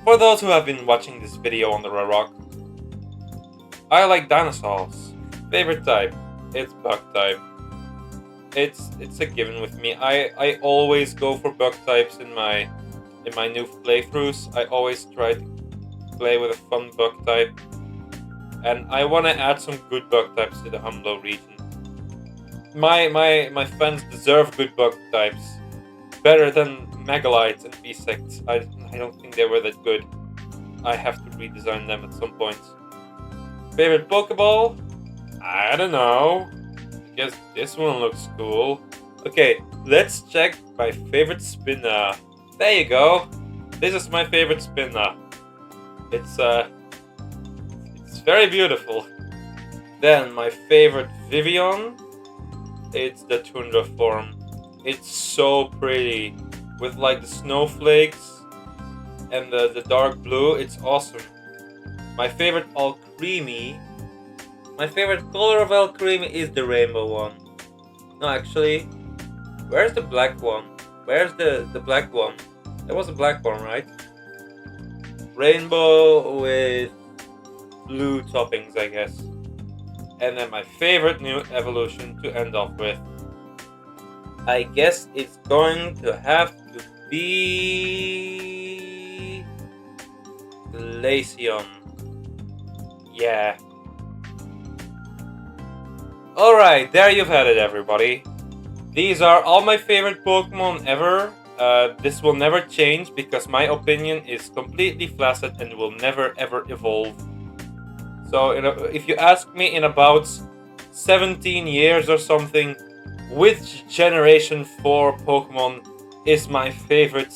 For those who have been watching this video on the Rock, I like dinosaurs. Favorite type? It's Bug type. It's a given with me. I always go for bug types in my new playthroughs. I always try to play with a fun bug type, and I want to add some good bug types to the Humlo region. My fans deserve good bug types, better than Megalites and Beesects. I don't think they were that good. I have to redesign them at some point. Favorite Pokeball? I don't know. I guess this one looks cool. Okay, let's check my favorite spinner. There you go. This is my favorite spinner. It's very beautiful. Then my favorite Vivian. It's the Tundra form. It's so pretty with like the snowflakes and the dark blue. It's awesome. My favorite Alcremie. My favorite color of Alcremie is the rainbow one. No, actually, where's the black one? Where's the black one? There was a black one, right? Rainbow with blue toppings, I guess. And then my favorite new evolution to end off with. I guess it's going to have to be Glaceon. Yeah. Alright, there you've had it, everybody. These are all my favorite Pokemon ever. This will never change because my opinion is completely flaccid and will never ever evolve. So if you ask me in about 17 years or something, which Generation 4 Pokemon is my favorite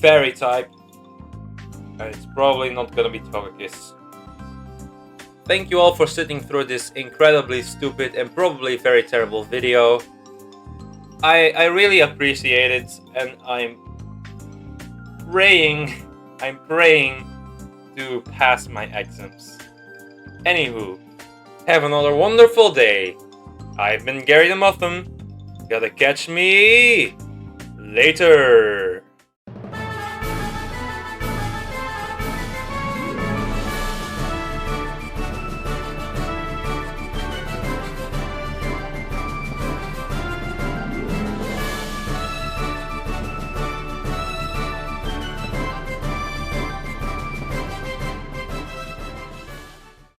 fairy type. And it's probably not gonna be Togekiss. Thank you all for sitting through this incredibly stupid and probably very terrible video. I really appreciate it, and I'm praying to pass my exams. Anywho, have another wonderful day. I've been Gary the Muffin. Gotta catch me later.